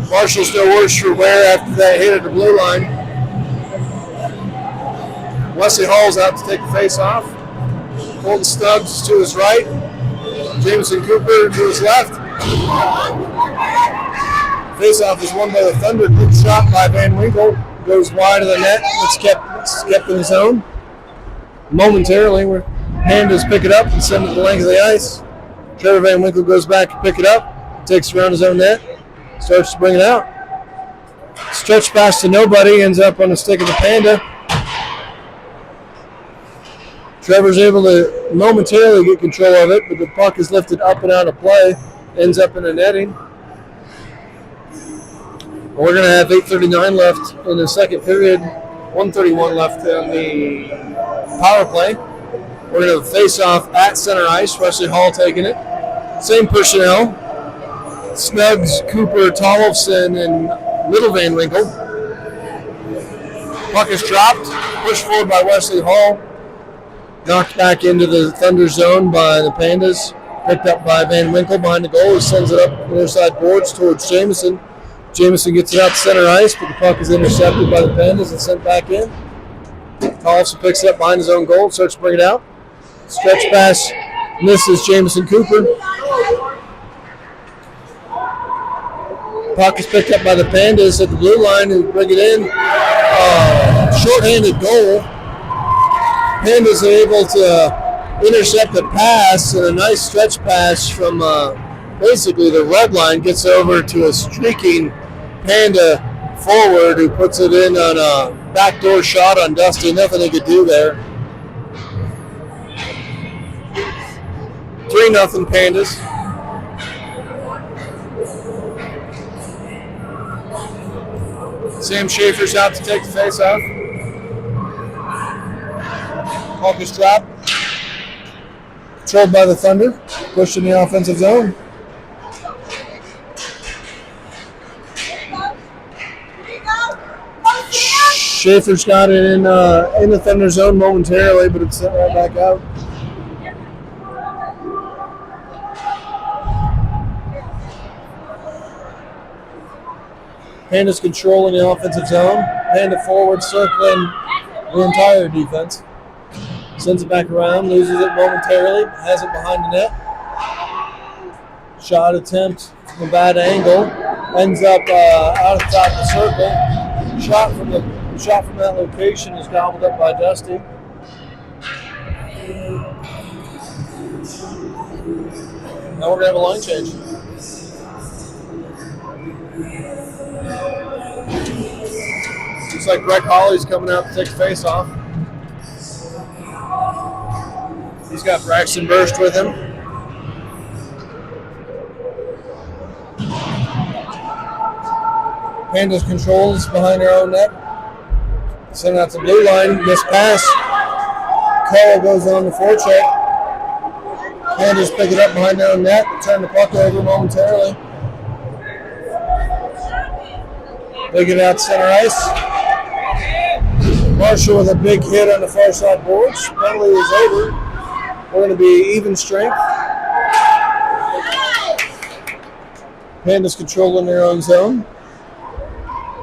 Marshall's no worse for wear after that hit at the blue line. Wesley Hall's out to take the face off. Colton Stubbs to his right. Jameson Cooper to his left. Face-off is won by the Thunder. Good shot by Van Winkle. Goes wide of the net. It's kept in the zone. Momentarily, where Pandas pick it up and send it to the length of the ice. Trevor Van Winkle goes back to pick it up. Takes it around his own net. Starts to bring it out. Stretch pass to nobody. Ends up on the stick of the Panda. Trevor's able to momentarily get control of it, but the puck is lifted up and out of play. Ends up in the netting. We're going to have 8:39 left in the second period. 1:31 left on the power play. We're going to have a face-off at center ice. Wesley Hall taking it. Same personnel. Snuggs, Cooper, Tollefson, and Little Van Winkle. Puck is dropped. Pushed forward by Wesley Hall. Knocked back into the Thunder zone by the Pandas. Picked up by Van Winkle behind the goal. He sends it up the near side boards towards Jameson. Jameson gets it out to center ice, but the puck is intercepted by the Pandas and sent back in. Tollefson picks it up behind his own goal, starts to bring it out. Stretch pass misses Jameson Cooper. Puck is picked up by the Pandas at the blue line and bring it in. Short-handed goal. Pandas are able to intercept the pass, and a nice stretch pass from basically the red line gets over to a streaking Panda forward who puts it in on a backdoor shot on Dusty. Nothing he could do there. 3-0 Pandas. Sam Schaefer's out to take the face off. Puck is dropped. Controlled by the Thunder. Pushed in the offensive zone. Schaefer's got it in the Thunder zone momentarily, but it's sent right back out. Panda's controlling the offensive zone. Panda forward circling the entire defense. Sends it back around, loses it momentarily, has it behind the net. Shot attempt from a bad angle. Ends up out of the top of the circle. Shot from that location is gobbled up by Dusty. Now we're going to have a line change. Looks like Greg Hawley's coming out to take the face off. He's got Braxton Burst with him. Pandas controls behind their own net. Send out the blue line. Missed pass. Call goes on the forecheck. Pandas pick it up behind their own net. Turn the puck over momentarily. They get out to center ice. Marshall with a big hit on the far side boards. Penalty is over. We're going to be even strength. Pandas controlling their own zone.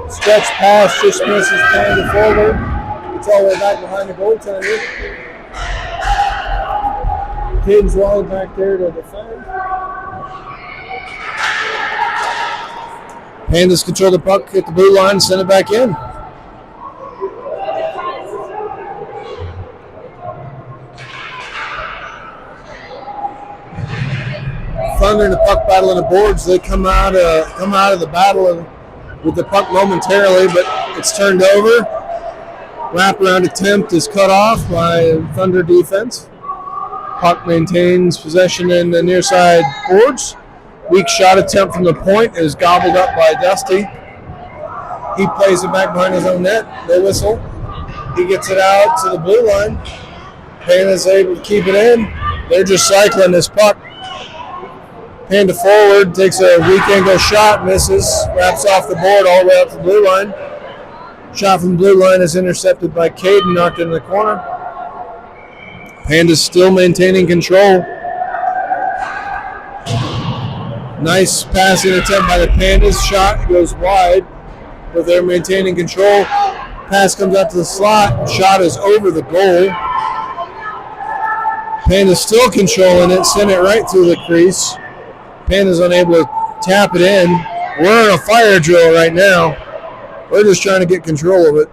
Stretch pass just misses Panda forward. It's all the way back behind the goaltender. Caden's wide back there to defend. Pandas control the puck, hit the blue line, send it back in. Thunder and the puck battle on the boards. They come out of the battle with the puck momentarily, but it's turned over. Wraparound attempt is cut off by Thunder defense. Puck maintains possession in the near side boards. Weak shot attempt from the point is gobbled up by Dusty. He plays it back behind his own net. They whistle. He gets it out to the blue line. Panda's able to keep it in. They're just cycling this puck. Panda forward, takes a weak angle shot, misses, wraps off the board all the way up to the blue line. Shot from the blue line is intercepted by Caden, knocked into the corner. Panda's still maintaining control. Nice passing attempt by the Pandas. Shot goes wide, but they're maintaining control. Pass comes out to the slot. Shot is over the goal. Pandas still controlling it. Send it right through the crease. Pandas unable to tap it in. We're in a fire drill right now. We're just trying to get control of it.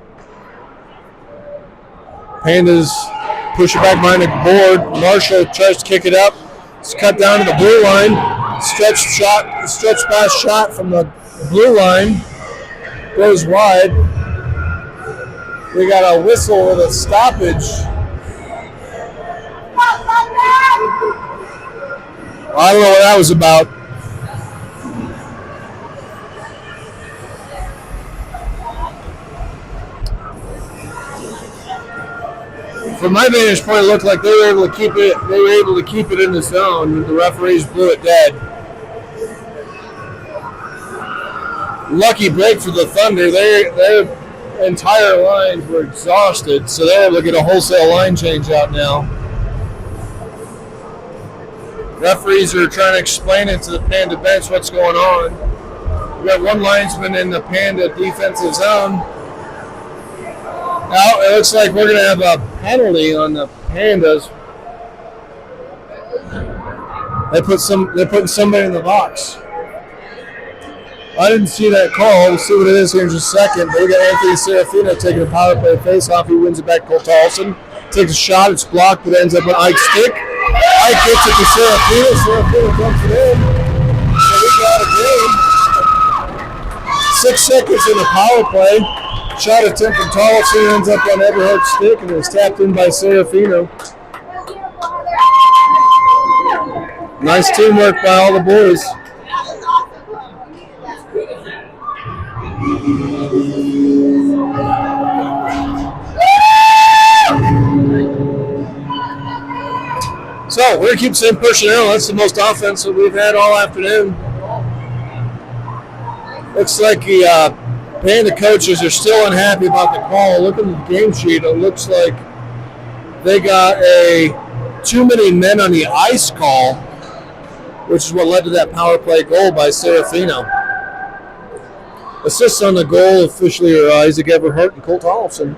Pandas push it back behind the board. Marshall tries to kick it up. It's cut down to the blue line. Stretch pass shot from the blue line. Goes wide. We got a whistle with a stoppage. I don't know what that was about. From my vantage point, it looked like they were able to keep it. They were able to keep it in the zone. The referees blew it dead. Lucky break for the Thunder. Their entire lines were exhausted, so they're able to get a wholesale line change out now. Referees are trying to explain it to the Panda bench what's going on. We got one linesman in the Panda defensive zone. Now it looks like we're going to have a penalty on the Pandas. They're putting somebody in the box. I didn't see that call. We'll see what it is here in just a second. But we got Anthony Serafino taking a power play face-off. He wins it back to Cole Tolson. Takes a shot. It's blocked, but ends up on Ike's stick. Ike gets it to Serafino. Serafino dumps it in. So we got a game. 6 seconds in the power play. Shot attempt from Tolson ends up on Eberhardt's stick and is tapped in by Serafino. Nice teamwork by all the boys. So we're going to keep the same personnel. That's the most offense that we've had all afternoon. Looks like the Panda coaches are still unhappy about the call. Look at the game sheet. It looks like they got too many men on the ice call, which is what led to that power play goal by Serafino. Assists on the goal officially are Isaac Everhart and Colt Tollefson.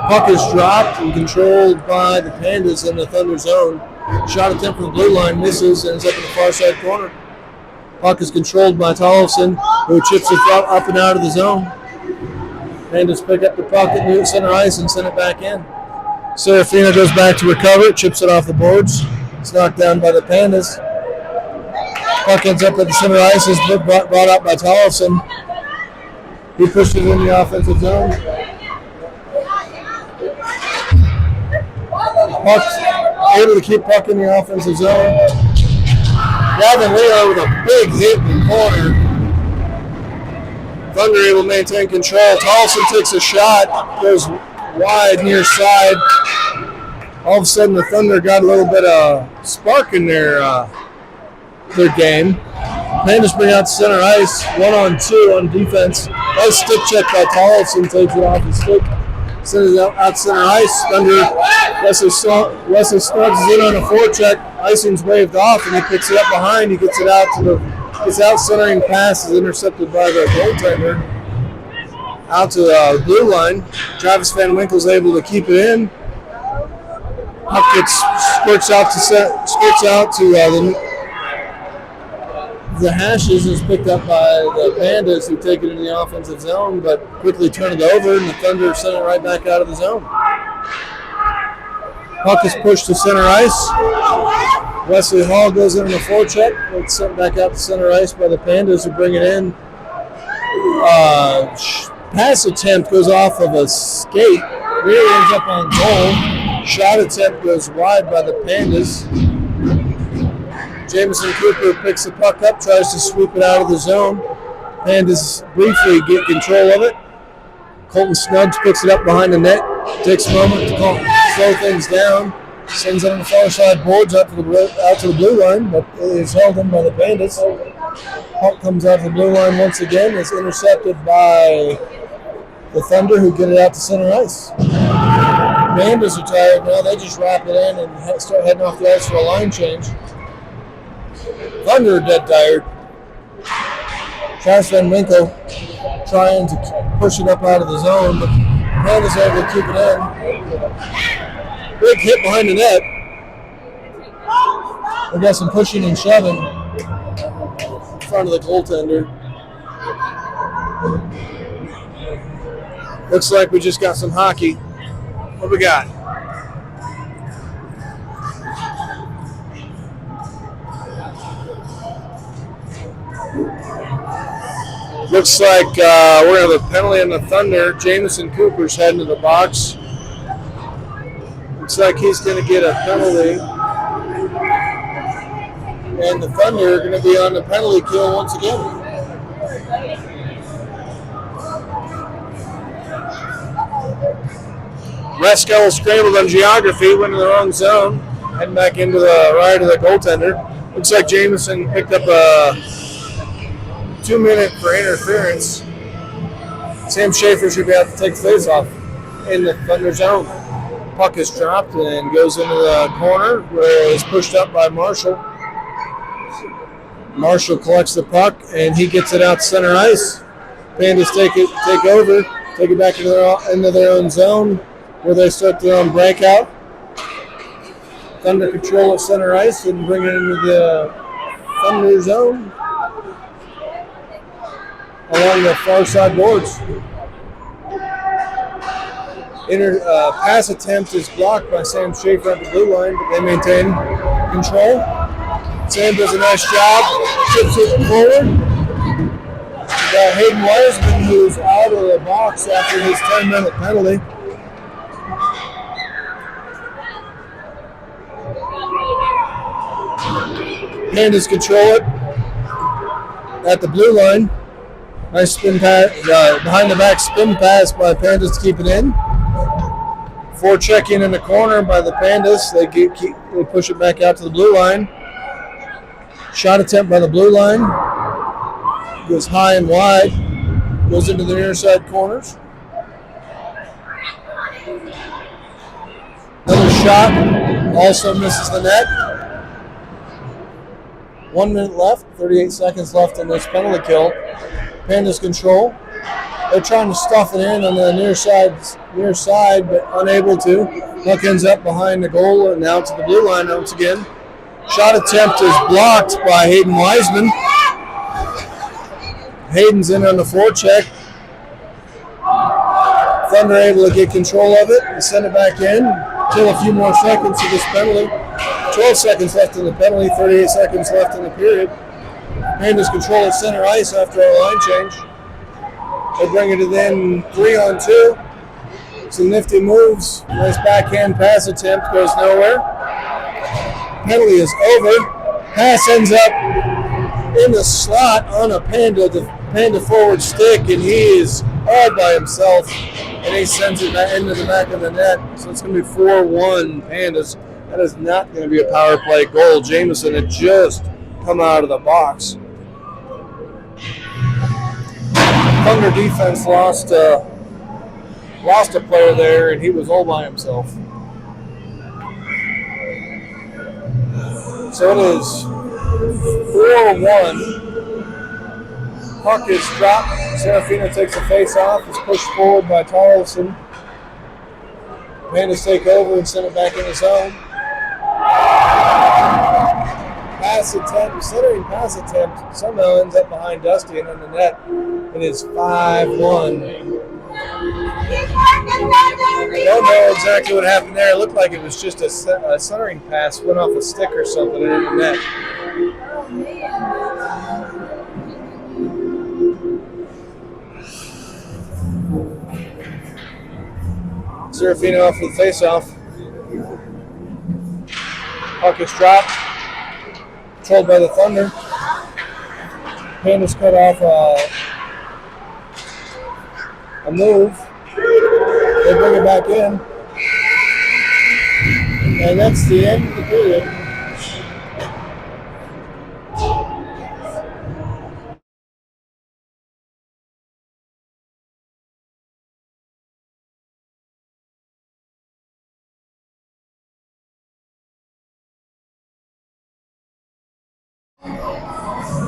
Puck is dropped and controlled by the Pandas in the Thunder zone. Shot attempt from the blue line misses and ends up in the far side corner. Puck is controlled by Tollefson, who chips it up and out of the zone. Pandas pick up the puck at near center ice and send it back in. Serafino goes back to recover, chips it off the boards. It's knocked down by the Pandas. Puck ends up at the center ice, is brought up by Tollefson. He pushes it in the offensive zone. Puck's able to keep puck in the offensive zone. Gavin Leo with a big hit in the corner. Thunder able to maintain control. Tollefson takes a shot, goes wide near side. All of a sudden the Thunder got a little bit of spark in their game. Pandas bring out center ice, 1-on-2 on defense. Nice stick check by Tollefson, takes it off his stick, sends it out center ice. Thunder, Wesley Snubs is in on a forecheck. Icing's waved off, and he picks it up behind. He gets it out his out centering pass is intercepted by the goaltender. Out to the blue line. Travis Van Winkle's able to keep it in. Puck skirts out to the hashes, is picked up by the Pandas, who take it into the offensive zone, but quickly turn it over, and the Thunder send it right back out of the zone. Puck is pushed to center ice. Wesley Hall goes in on a forecheck. It's sent back out to center ice by the Pandas, who bring it in. Pass attempt goes off of a skate. Really ends up on goal. Shot attempt goes wide by the Pandas. Jamison Cooper picks the puck up, tries to sweep it out of the zone. Pandas briefly get control of it. Colton Snuggs picks it up behind the net. Takes a moment to slow things down. Sends it on the far side boards out to the blue line, but it is held in by the Pandas. Puck comes out to the blue line once again. It's intercepted by the Thunder, who get it out to center ice. Pandas are tired now. They just wrap it in and start heading off the ice for a line change. Thunder are dead tired. Travis Van Winkle trying to push it up out of the zone, but Pandas are able to keep it in. Big hit behind the net. We got some pushing and shoving in front of the goaltender. Looks like we just got some hockey. What we got? Looks like we're going to have a penalty on the Thunder. Jamison Cooper's heading to the box. Looks like he's going to get a penalty. And the Thunder are going to be on the penalty kill once again. Resco scrambled on geography, went in the wrong zone, heading back into the right of the goaltender. Looks like Jamison picked up a 2-minute for interference. Sam Schaefer should be able to take the face off in the Thunder zone. Puck is dropped and goes into the corner where it's pushed up by Marshall. Marshall collects the puck and he gets it out center ice. Pandas take it back into their own zone where they start their own breakout. Thunder control at center ice and bring it into the Thunder zone along the far side boards. Pass attempt is blocked by Sam Schaefer at the blue line, but they maintain control. Sam does a nice job, chips it forward. We got Hayden Wiseman, who's out of the box after his 10-minute penalty. Pandas control it at the blue line. Nice spin pass, behind the back spin pass by Pandas to keep it in. Forechecking in the corner by the Pandas. They push it back out to the blue line. Shot attempt by the blue line. Goes high and wide. Goes into the near side corners. Another shot. Also misses the net. 1 minute left. 38 seconds left in this penalty kill. Pandas control. They're trying to stuff it in on the near side, but unable to. Puck ends up behind the goal and out to the blue line once again. Shot attempt is blocked by Hayden Wiseman. Hayden's in on the forecheck. Thunder able to get control of it and send it back in. Kill a few more seconds of this penalty. 12 seconds left in the penalty, 38 seconds left in the period. Pandas control at center ice after a line change. They bring it in 3-on-2. Some nifty moves. Nice backhand pass attempt, goes nowhere. Penalty is over. Pass ends up in the slot on a Panda forward stick, and he is all by himself, and he sends it into the back of the net. So it's going to be 4-1 Pandas. That is not going to be a power play goal. Jamison had just come out of the box. Thunder defense lost a player there, and he was all by himself. So it is 4-1. Puck is dropped. Serafino takes a face off. It's pushed forward by Tarleton. Pandas take over and send it back in the zone. Pass attempt, centering pass attempt, somehow ends up behind Dusty and in the net. It is 5-1. Don't know exactly what happened there. It looked like it was just a centering pass, went off a stick or something and in the net. Serafino off for the face-off. Puck is dropped. Controlled by the Thunder. Pandas cut off a move. They bring it back in. And that's the end of the period.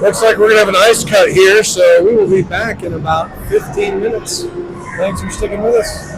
Looks like we're going to have an ice cut here, so we will be back in about 15 minutes. Thanks for sticking with us.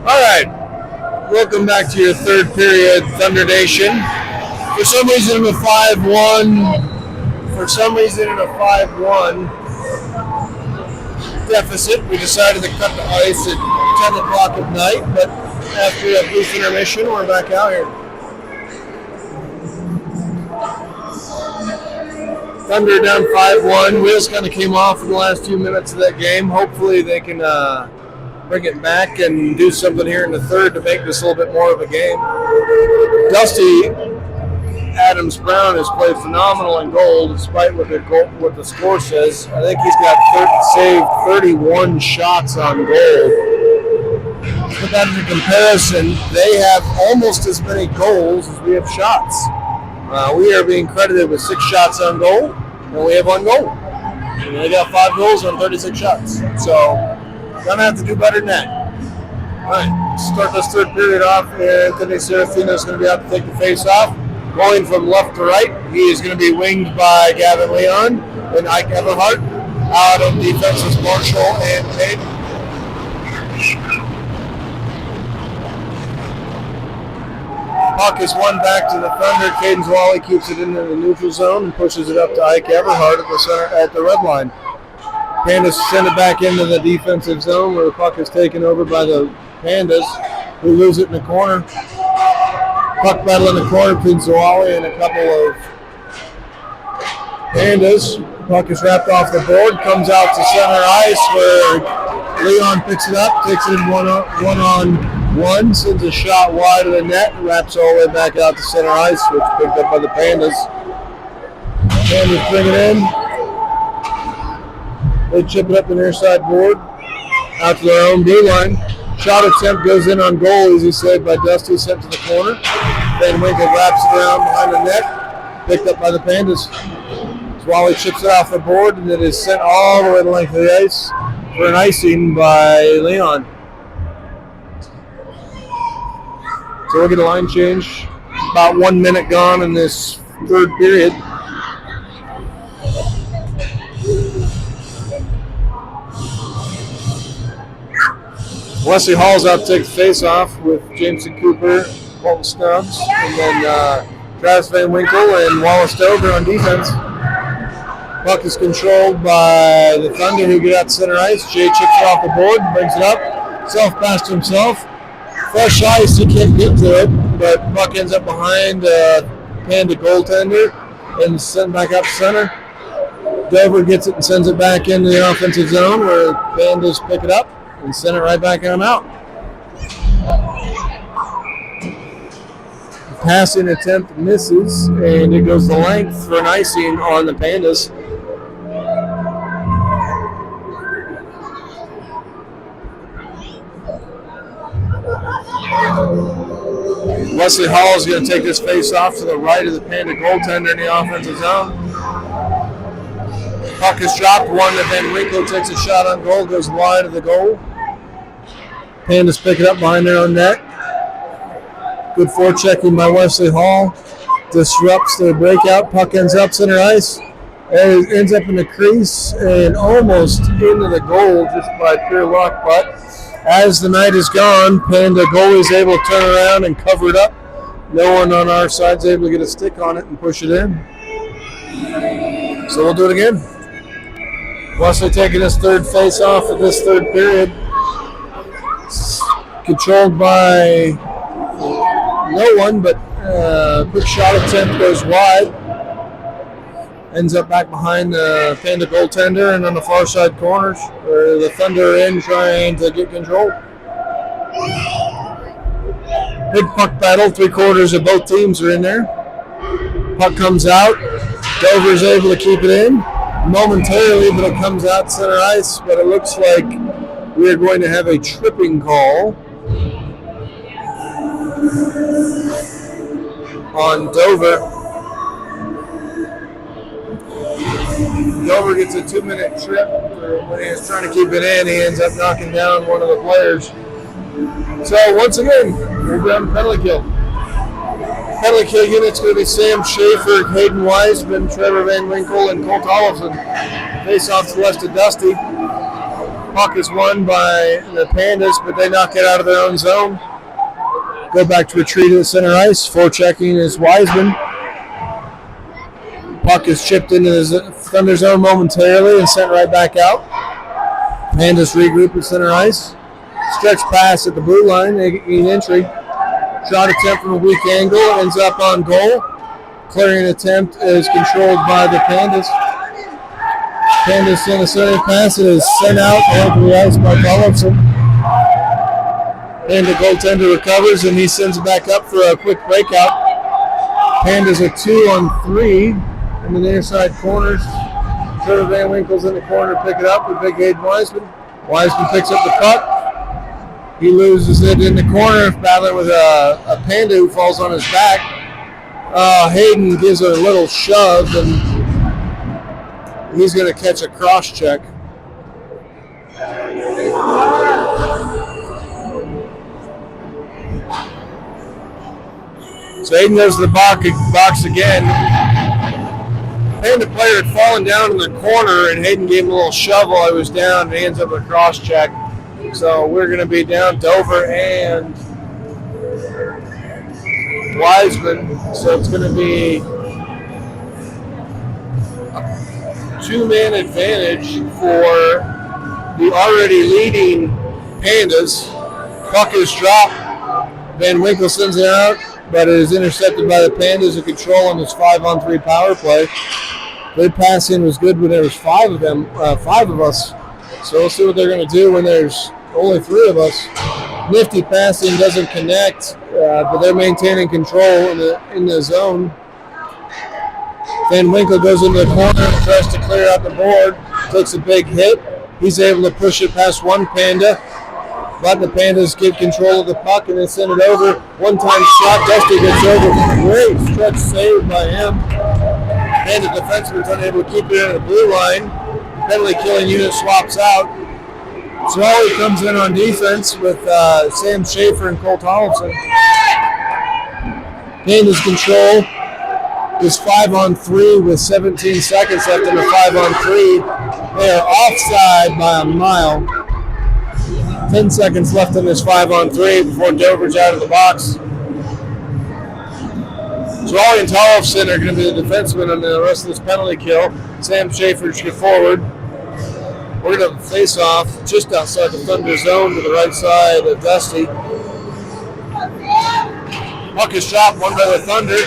All right, welcome back to your third period, Thunder Nation. For some reason, in a 5-1 deficit, we decided to cut the ice at 10 o'clock at night, but after a brief intermission, we're back out here. Thunder down 5-1. Wheels kind of came off in the last few minutes of that game. Hopefully they can bring it back and do something here in the third to make this a little bit more of a game. Dusty Adams-Brown has played phenomenal in goal, despite what the score says. I think he's got saved 31 shots on goal. Put that into comparison, they have almost as many goals as we have shots. We are being credited with 6 shots on goal, and we have 1 goal. And they got 5 goals on 36 shots. So, gonna have to do better than that. All right, start this third period off. Anthony Serafino is going to be out to take the face off. Going from left to right, he is going to be winged by Gavin Leon and Ike Everhart. Out of defense is Marshall and Tate. Puck is won back to the Thunder. Caden Zwally keeps it into the neutral zone and pushes it up to Ike Everhart at the center at the red line. Pandas send it back into the defensive zone where the puck is taken over by the Pandas, who lose it in the corner. Puck battle in the corner between Zawali and a couple of Pandas. Puck is wrapped off the board, comes out to center ice where Leon picks it up, takes it in one-on-one, sends a shot wide of the net, wraps all the way back out to center ice, which is picked up by the Pandas. Pandas bring it in. They chip it up the near side board, out to their own blue line. Shot attempt goes in on goal, easy save by Dusty, sent to the corner. Van Winkle wraps it around behind the net, picked up by the Pandas. Swally chips it off the board, and it is sent all the way to the length of the ice for an icing by Leon. So we'll get a line change. About 1 minute gone in this third period. Wesley Hall's out to take the face-off with Jameson Cooper, Colton Stubbs, and then Travis Van Winkle and Wallace Dover on defense. Puck is controlled by the Thunder, who get out to center ice. Jay chips it off the board, brings it up. Self-pass to himself. Fresh ice, he can't get to it, but puck ends up behind Panda goaltender and sent back up center. Dover gets it and sends it back into the offensive zone where Pandas pick it up and send it right back on out. Passing attempt misses, and it goes the length for an icing on the Pandas. Wesley Hall is going to take this face off to the right of the Panda goaltender in the offensive zone. Puck is dropped, one that Van Winkle takes a shot on goal, goes wide of the goal. Pandas pick it up behind their own net. Good forechecking by Wesley Hall. Disrupts the breakout. Puck ends up center ice. And it ends up in the crease and almost into the goal just by pure luck. But as the night is gone, Panda goalie is able to turn around and cover it up. No one on our side is able to get a stick on it and push it in. So we'll do it again. Wesley taking his third face-off of this third period. Controlled by no one, but quick shot attempt goes wide. Ends up back behind the Panda goaltender and on the far side corners where the Thunder are in trying to get control. Big puck battle, 3/4 of both teams are in there. Puck comes out. Dover is able to keep it in momentarily, but it comes out center ice. But it looks like we are going to have a tripping call on Dover. Dover gets a 2-minute trip. When he was trying to keep it in, he ends up knocking down one of the players. So once again, we're down penalty kill. Penalty kill unit's going to be Sam Schaefer, Hayden Wiseman, Trevor Van Winkle, and Colt Olofsson. Face off to the west of Dusty. Puck is won by the Pandas, but they knock it out of their own zone. Go back to retreat at center ice. Forechecking is Wiseman. Puck is chipped into the Thunder zone momentarily and sent right back out. Pandas regroup at center ice. Stretch pass at the blue line. They gain entry. Shot attempt from a weak angle. Ends up on goal. Clearing attempt is controlled by the Pandas. Pandas send a center pass. It is sent out over the ice by Tollefson. Panda goaltender recovers and he sends it back up for a quick breakout. Pandas are 2-on-3 in the near side corners. Trevor Van Winkle's in the corner to pick it up with Big Aiden Wiseman. Wiseman picks up the puck. He loses it in the corner, battling with a Panda who falls on his back. Hayden gives it a little shove, and he's going to catch a cross check. So Hayden goes to the box again. Panda player had fallen down in the corner, and Hayden gave him a little shove while he was down, and he ends up with a cross check. So we're going to be down Dover and Wiseman. So it's going to be a 2-man advantage for the already leading Pandas. Puck is dropped. Van Winkle sends it out, but it is intercepted by the Pandas who control on this 5-on-3 power play. Their passing was good when there was five of us. So we'll see what they're going to do when there's only 3 of us. Nifty passing doesn't connect, but they're maintaining control in the zone. Van Winkle goes into the corner and tries to clear out the board. Takes a big hit. He's able to push it past one Panda. But the Pandas get control of the puck and they send it over. One-time shot. Dusty gets over. Great stretch save by him. Panda defenseman's unable to keep it in the blue line. Penalty killing unit swaps out. Zwally comes in on defense with Sam Schaefer and Cole Tollefson. Pandas control is 5-on-3 with 17 seconds left in the 5-on-3. They are offside by a mile. 10 seconds left in this 5-on-3 before Dover's out of the box. Zwally and Tollefson are going to be the defensemen on the rest of this penalty kill. Sam Schaefer should get forward. We're going to face off just outside the Thunder zone to the right side of Dusty. Puck is shot, won by the Thunder.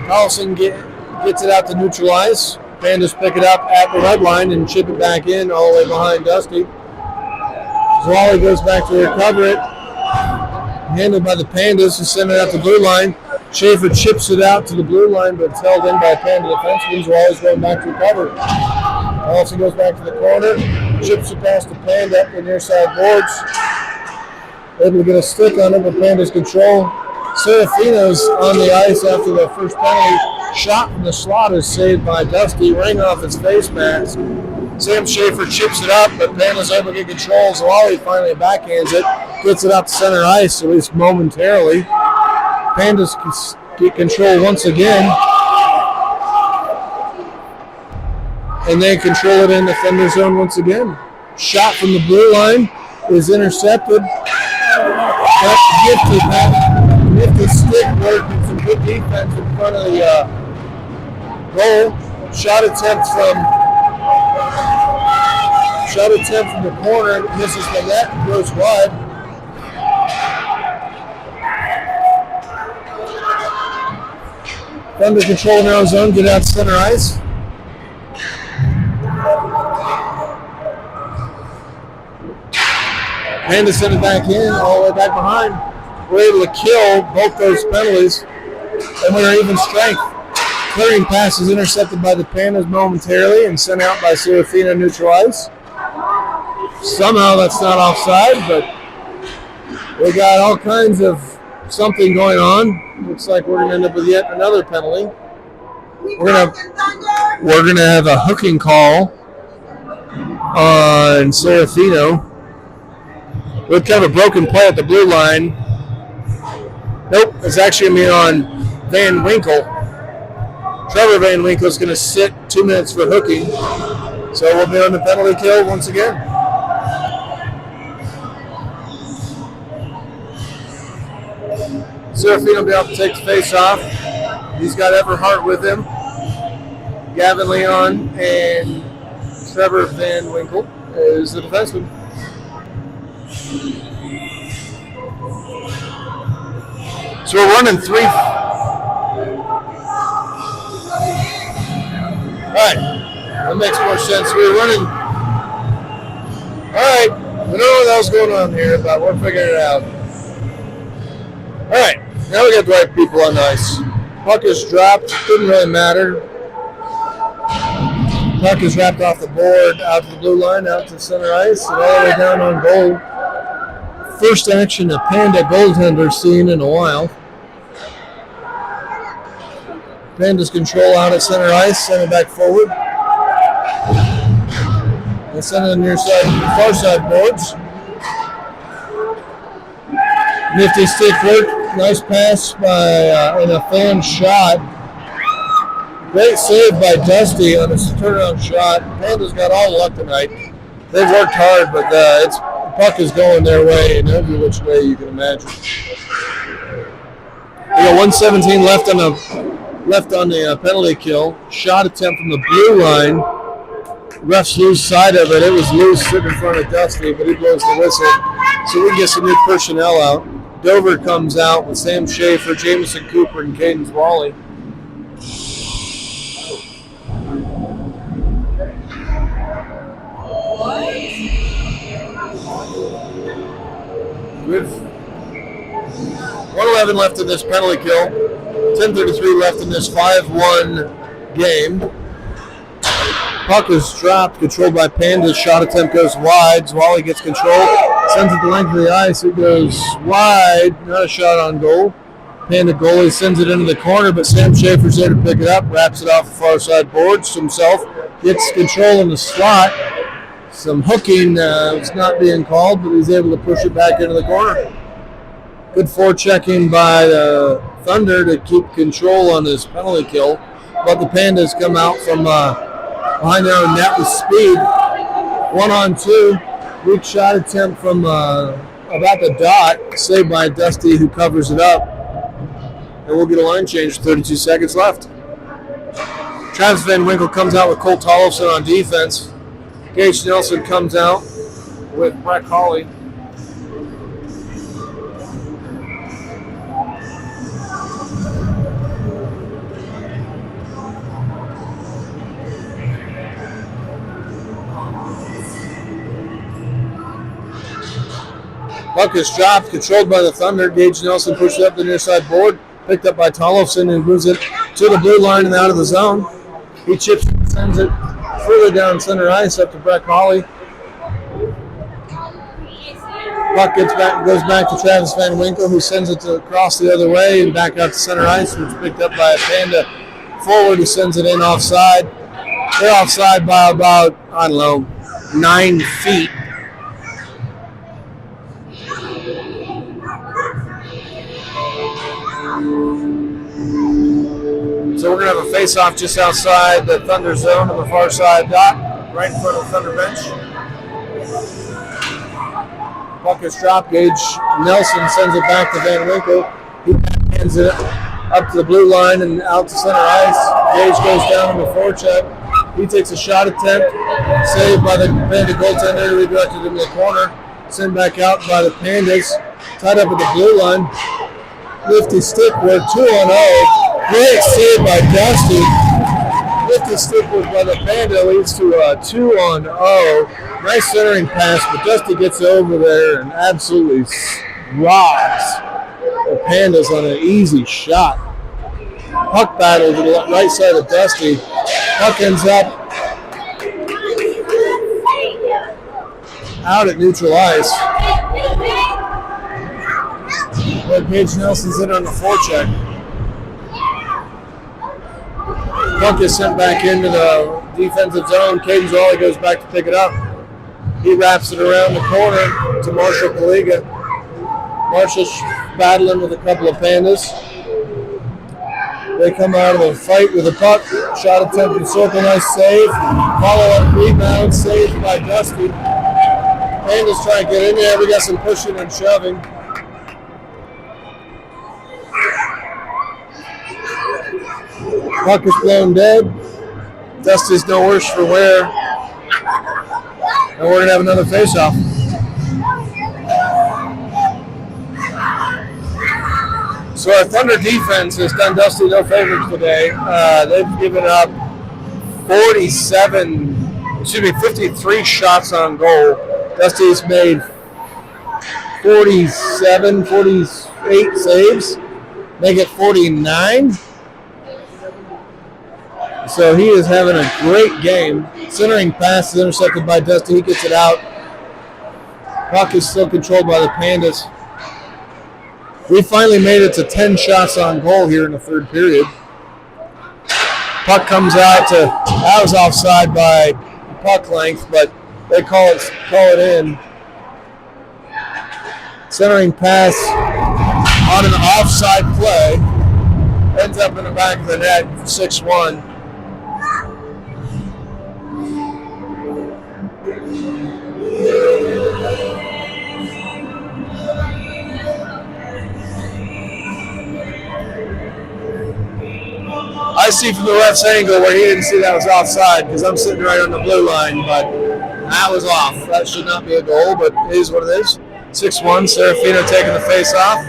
Carlson gets it out to neutralize. Pandas pick it up at the red line and chip it back in all the way behind Dusty. Zwally goes back to recover it. Handled by the Pandas who send it out the blue line. Schaefer chips it out to the blue line, but it's held in by Panda defensemen. Zwally's going back to recover. Carlson goes back to the corner. Chips it past the Panda up the near side boards. Able to get a stick on it, but Pandas control. Serafino's on the ice after the first penalty. Shot from the slot is saved by Dusty. Ring off his face mask. Sam Schaefer chips it up, but Panda's able to get control. Zwally finally backhands it. Gets it out to center ice, at least momentarily. Pandas get control once again. And they control it in the Thunder zone once again. Shot from the blue line is intercepted. Nifty stick work and some good defense in front of the goal. Shot attempt from the corner, misses the net and goes wide. Thunder control in their own zone, get out to center ice. Panda sent it back in, all the way back behind. We're able to kill both those penalties, and we're even strength. Clearing pass is intercepted by the Pandas momentarily and sent out by Serafino neutralized. Somehow that's not offside, but we got all kinds of something going on. Looks like we're going to end up with yet another penalty. We're gonna have a hooking call on Serafino. With kind of a broken play at the blue line. Nope, it's actually going to be on Van Winkle. Trevor Van Winkle is going to sit 2 minutes for hooking. So we'll be on the penalty kill once again. Serafino will be able to take the face off. He's got Everhart with him. Gavin Leon and Trevor Van Winkle is the defenseman. So we're running 3. All right, that makes more sense. We're running. All right, we don't know what else going on here, but we're figuring it out. All right, now we got the right people on the ice. Puck is dropped. Didn't really matter. Puck is wrapped off the board, out to the blue line, out to center ice, and all the way down on goal. First action a Panda goaltender seen in a while. Pandas control out at center ice, send it back forward. They send it to the near side, far side boards. Nifty stick work, nice pass by and a fan shot. Great save by Dusty on his turnaround shot. Panda's got all luck tonight. They've worked hard, but the puck is going their way in every which way you can imagine. We got 1:17 left on the penalty kill. Shot attempt from the blue line. Refs lose sight of it. It was loose sitting in front of Dusty, but he blows the whistle. So we can get some new personnel out. Dover comes out with Sam Schaefer, Jameson Cooper, and Cadence Wally. With 1:11 left in this penalty kill. 10:33 left in this 5-1 game. Puck is dropped, controlled by Pandas. Shot attempt goes wide. Zwally gets control, sends it the length of the ice. It goes wide, not a shot on goal. Panda goalie sends it into the corner, but Sam Schaefer's there to pick it up, wraps it off the far side boards himself, gets control in the slot. Some hooking was not being called, but he's able to push it back into the corner. Good forechecking by the Thunder to keep control on this penalty kill, but the Pandas come out from behind their own net with speed. 1-on-2, weak shot attempt from about the dot, saved by Dusty, who covers it up. And we'll get a line change, 32 seconds left. Travis Van Winkle comes out with Cole Tollefson on defense. Gage Nelson comes out with Brett Hawley. Puck is dropped, controlled by the Thunder. Gage Nelson pushes up the near side board, picked up by Tollefson and moves it to the blue line and out of the zone. He chips and sends it further down center ice up to Brett Hawley. Puck goes back to Travis Van Winkle, who sends it across the other way and back out to center ice, which is picked up by a Panda forward who sends it in offside. They're offside by about, 9 feet. So we're going to have a face-off just outside the Thunder zone on the far side dot, right in front of the Thunder bench. Puck is dropped. Gage Nelson sends it back to Van Winkle. He hands it up to the blue line and out to center ice. Gage goes down on the forecheck. He takes a shot attempt, saved by the Panda goaltender, redirected in the corner. Sent back out by the Pandas, tied up at the blue line. Lifty stick work, 2-on-0. Great save by Dusty. Lifty stick work by the Panda leads to a 2-on-0. Nice centering pass, but Dusty gets over there and absolutely rocks the Pandas on an easy shot. Puck battle to the right side of Dusty. Puck ends up out at neutral ice. But Gage Nelson's in on the forecheck. Puck is sent back into the defensive zone. Cadence Wally goes back to pick it up. He wraps it around the corner to Marshall Kaliga. Marshall's battling with a couple of Pandas. They come out of a fight with a puck. Shot attempt in circle, nice save. Follow-up rebound, saved by Dusty. Pandas trying to get in there. We got some pushing and shoving. Puck is blown dead. Dusty's no worse for wear. And we're going to have another face-off. So our Thunder defense has done Dusty no favors today. They've given up 53 shots on goal. Dusty's made 48 saves. They get 49. So he is having a great game. Centering pass is intercepted by Dusty. He gets it out. Puck is still controlled by the Pandas. We finally made it to 10 shots on goal here in the third period. Puck comes out to, that was offside by puck length, but they call it in. Centering pass on an offside play ends up in the back of the net, 6-1. I see from the ref's angle where he didn't see that was offside because I'm sitting right on the blue line, but that was off. That should not be a goal, but it is what it is. 6-1, Serafino taking the face off.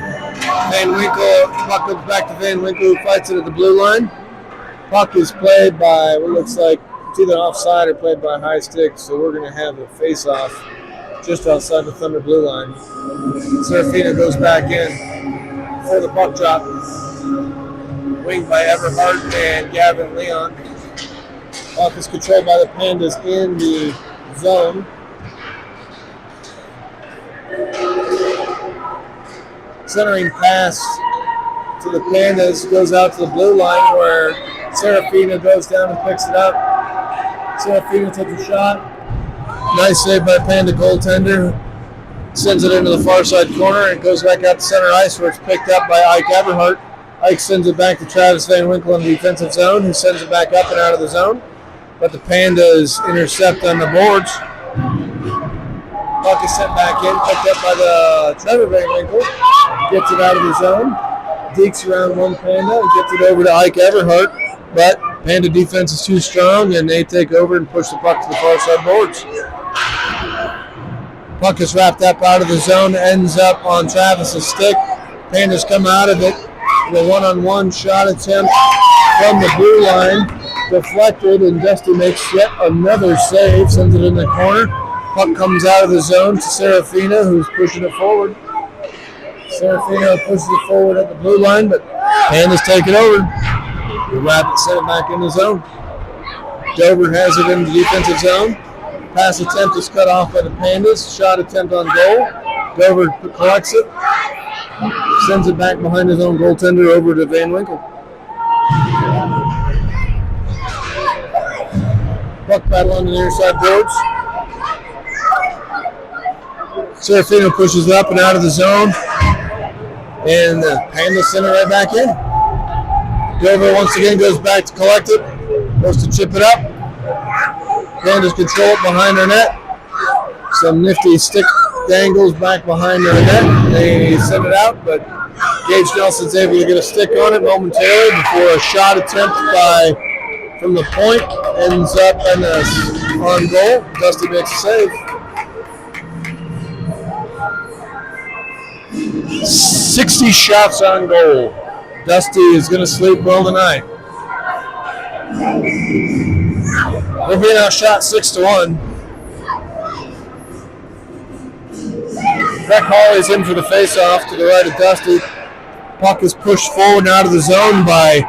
Van Winkle, puck comes back to Van Winkle, who fights it at the blue line. Puck is played by what looks like it's either offside or played by high stick, so we're going to have a face off just outside the Thunder blue line. Serafino goes back in for the puck drop. Winged by Everhart and Gavin Leon. Puck is controlled by the Pandas in the zone. Centering pass to the Pandas goes out to the blue line where Serafino goes down and picks it up. Serafino takes a shot. Nice save by Panda goaltender. Sends it into the far side corner and goes back out to center ice where it's picked up by Ike Everhart. Ike sends it back to Travis Van Winkle in the defensive zone, who sends it back up and out of the zone. But the Pandas intercept on the boards. Puck is sent back in, picked up by the Trevor Van Winkle. Gets it out of the zone. Dekes around one Panda and gets it over to Ike Everhart. But Panda defense is too strong, and they take over and push the puck to the far side boards. Puck is wrapped up out of the zone, ends up on Travis's stick. Pandas come out of it. The one-on-one shot attempt from the blue line, deflected, and Dusty makes yet another save, sends it in the corner. Puck comes out of the zone to Serafino, who's pushing it forward. Serafino pushes it forward at the blue line, but Pandas take it over. The Rapids send it back in the zone. Dover has it in the defensive zone. Pass attempt is cut off by the Pandas. Shot attempt on goal. Dover collects it. Sends it back behind his own goaltender over to Van Winkle. Puck battle on the near side boards. Serafino pushes up and out of the zone. And the Pandas send it right back in. Dover once again goes back to collect it. Goes to chip it up. Pandas control it behind their net. Some nifty stick dangles back behind their net. They send it out, but Gage Nelson's able to get a stick on it momentarily before a shot attempt from the point ends up on goal. Dusty makes a save. 60 shots on goal. Dusty is going to sleep well tonight. We're being outshot 6-1. Greg Hawley's in for the face-off to the right of Dusty. Puck is pushed forward and out of the zone by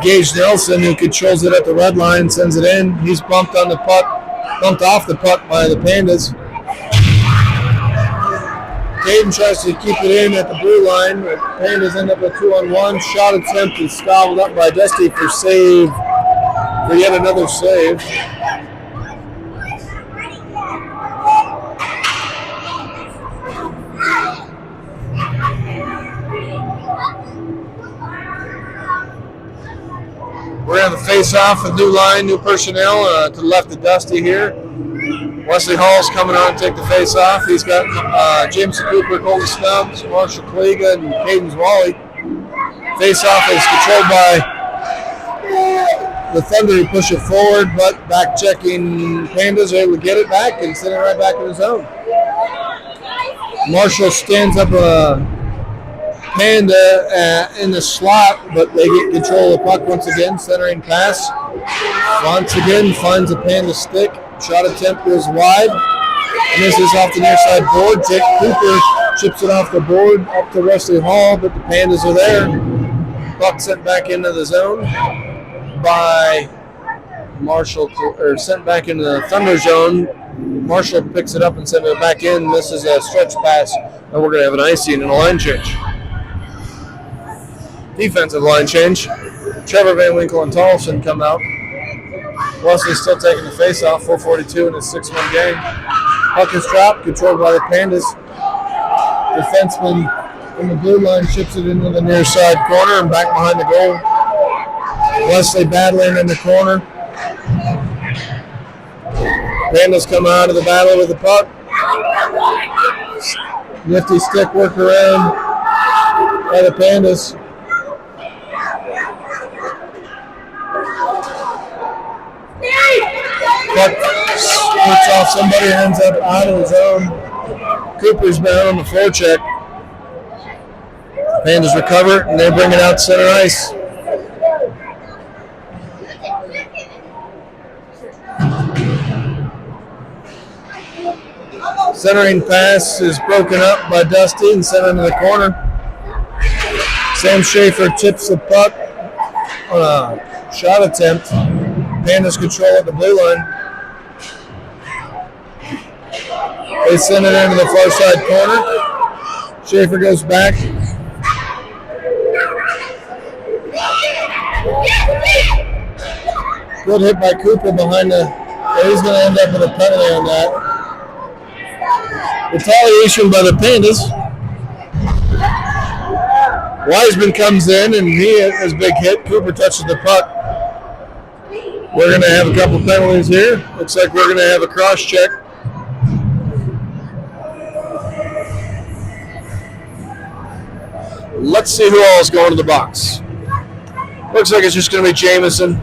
Gage Nelson, who controls it at the red line, sends it in. He's bumped off the puck by the Pandas. Caden tries to keep it in at the blue line, but Pandas end up with 2-on-1. Shot attempt is gobbled up by Dusty for yet another save. We're going to have a face-off with new line, new personnel to the left of Dusty here. Wesley Hall's coming on to take the face-off. He's got Jameson Cooper, Colton Stubbs, Marshall Kliga, and Caden Zwally. Face-off is controlled by The Thunder push it forward, but back checking Pandas are able to get it back and send it right back in the zone. Marshall stands up a Panda in the slot, but they get control of the puck once again. Centering pass. Once again finds a Panda stick. Shot attempt goes wide. Misses off the near side board. Jake Cooper chips it off the board up to Wesley Hall, but the Pandas are there. Puck sent back into the zone by Marshall, or sent back into the Thunder zone. Marshall picks it up and sends it back in. Misses a stretch pass, and we're going to have an icing and a line change. Defensive line change. Trevor Van Winkle and Tolson come out. Wesley's still taking the face-off, 4:42 in his 6-1 game. Puck is dropped, controlled by the Pandas. Defenseman in the blue line chips it into the near side corner and back behind the goal. Wesley battling in the corner. Pandas come out of the battle with the puck. Nifty stick work around by the Pandas. Puck hits off somebody and ends up out of the zone. Cooper's down on the forecheck. Pandas recover and they bring it out to center ice. Centering pass is broken up by Dusty and sent into the corner. Sam Schaefer chips the puck on a shot attempt. Pandas control at the blue line. They send it into the far side corner. Schaefer goes back. Good hit by Cooper behind the. He's going to end up with a penalty on that. Retaliation by the Pandas. Wiseman comes in and he has a big hit. Cooper touches the puck. We're going to have a couple penalties here. Looks like we're going to have a cross check. Let's see who all is going to the box. Looks like it's just going to be Jamison.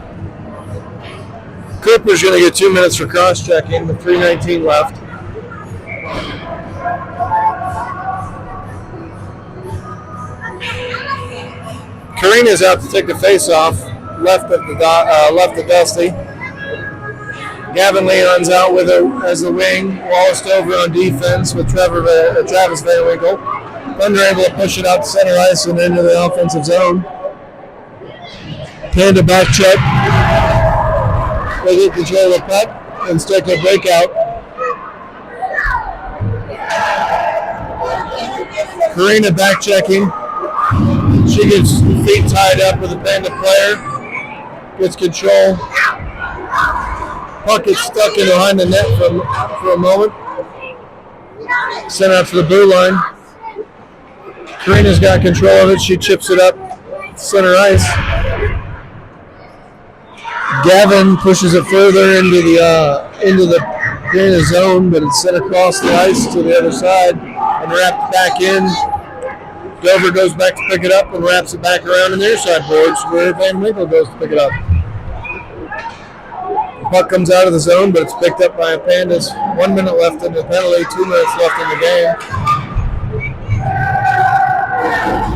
Cooper's going to get 2 minutes for cross checking with 3:19 left. Karina's out to take the face-off, left of Dusty. Gavin Leon's out with her as the wing. Wallace over on defense with Travis Van Winkle. Thunder able to push it out to center ice and into the offensive zone. Panda back check. They get control of the puck and stick a breakout. Karina back checking. She gets feet tied up with a Panda player. Gets control. Puck gets stuck in behind the net for a moment. Sent out to the blue line. Karina's got control of it. She chips it up center ice. Gavin pushes it further into the Karina zone, but it's sent across the ice to the other side and wrapped back in. Dover goes back to pick it up and wraps it back around in their side boards where Van Winkle goes to pick it up. The puck comes out of the zone, but it's picked up by a Pandas. 1 minute left in the penalty, 2 minutes left in the game.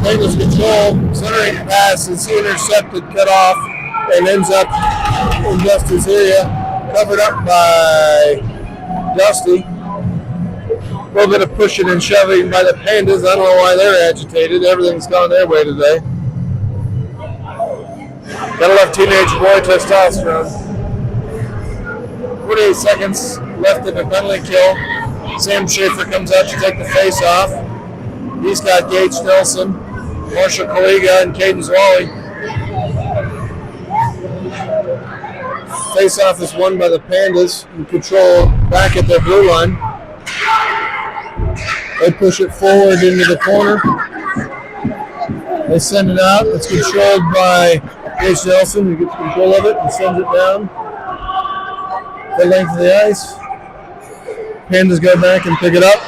Pandas control, centering pass is intercepted, cut off, and ends up in Dusty's area, covered up by Dusty. A little bit of pushing and shoving by the Pandas. I don't know why they're agitated. Everything's gone their way today. Gotta love teenage boy testosterone. 48 seconds left in the penalty kill. Sam Schaefer comes out to take the face off. He's got Gage Nelson, Marshall Kaliga, and Caden Zwally. Face off is won by the Pandas, who control back at their blue line. They push it forward into the corner. They send it out. It's controlled by Gage Nelson, who gets control of it and sends it down the length of the ice. Pandas go back and pick it up.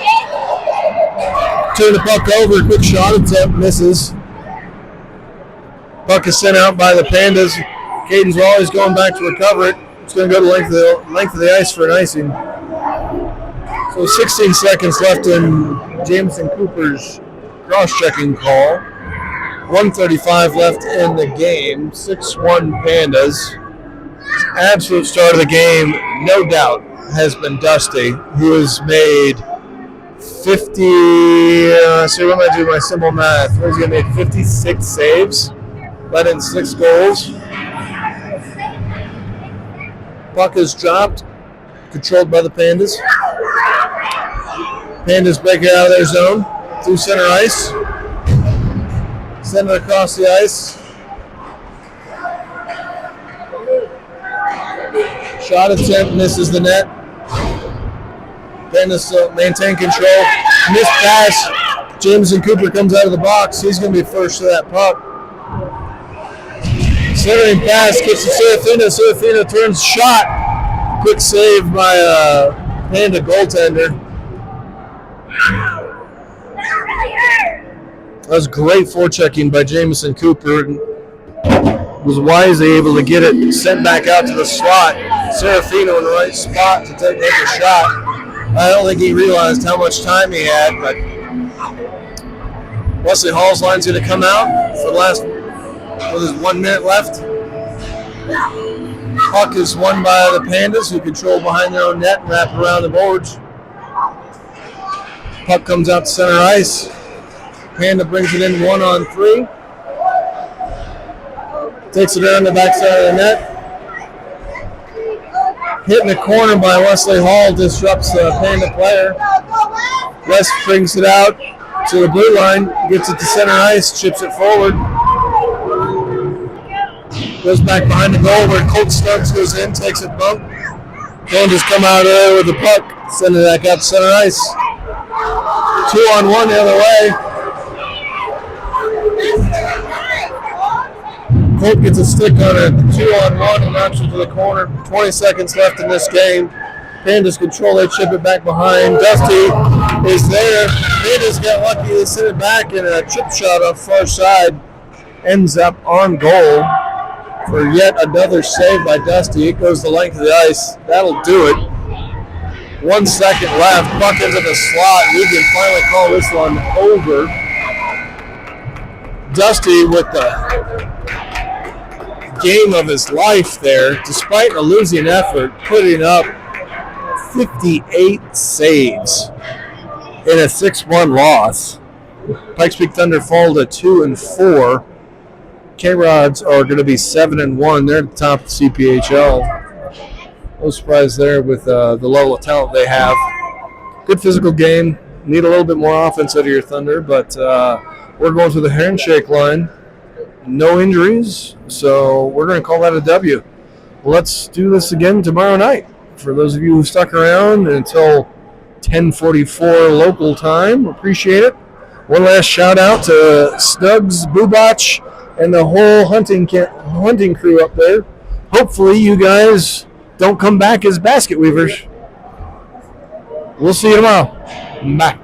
Turn the puck over. Quick shot attempt misses. Puck is sent out by the Pandas. Caden's always going back to recover it. It's going to go to length of the ice for an icing. So 16 seconds left in Jameson Cooper's cross-checking call. 1:35 left in the game. 6-1 Pandas. Absolute start of the game, no doubt, has been Dusty, who has made 50. What am I doing? My simple math. He's going to make 56 saves, let in 6 goals. Puck is dropped, controlled by the Pandas. Pandas break it out of their zone through center ice. Send it across the ice. Shot attempt misses the net. Pandas maintain control. Missed pass. Jameson Cooper comes out of the box. He's going to be first to that puck. Centering pass gets to Serafino. Serafino turns shot. Quick save by Panda goaltender. That was great forechecking by Jameson Cooper. Was wisely able to get it sent back out to the slot. Serafino in the right spot to take a shot. I don't think he realized how much time he had, but Wesley Hall's line's going to come out for the last, with his 1 minute left. Puck is won by the Pandas, who control behind their own net and wrap around the boards. Puck comes out to center ice. Panda brings it in 1-on-3. Takes it around the backside of the net. Hitting the corner by Wesley Hall disrupts the Panda player. West brings it out to the blue line, gets it to center ice, chips it forward. Goes back behind the goal where Colt Stubbs goes in, takes it bump. Pandas come out of there with the puck, send it back out to center ice. 2-on-1 the other way. Colt gets a stick on a 2-on-1 and knocks it to the corner. 20 seconds left in this game. Pandas control, they chip it back behind. Dusty is there. Pandas got lucky, they sent it back, and a chip shot off far side ends up on goal for yet another save by Dusty. It goes the length of the ice. That'll do it. 1 second left. Puck into the slot. We can finally call this one over. Dusty with the game of his life there, despite a losing effort, putting up 58 saves in a 6-1 loss. Pikes Peak Thunder fall to 2-4. K-Rods are going to be 7-1. They're at the top of the CPHL. No surprise there with the level of talent they have. Good physical game. Need a little bit more offense out of your Thunder, but we're going to the handshake line. No injuries, so we're going to call that a W. Let's do this again tomorrow night. For those of you who stuck around until 10:44 local time, appreciate it. One last shout out to Snuggs, Bubach, and the whole hunting crew up there. Hopefully you guys don't come back as basket weavers. We'll see you tomorrow. Bye.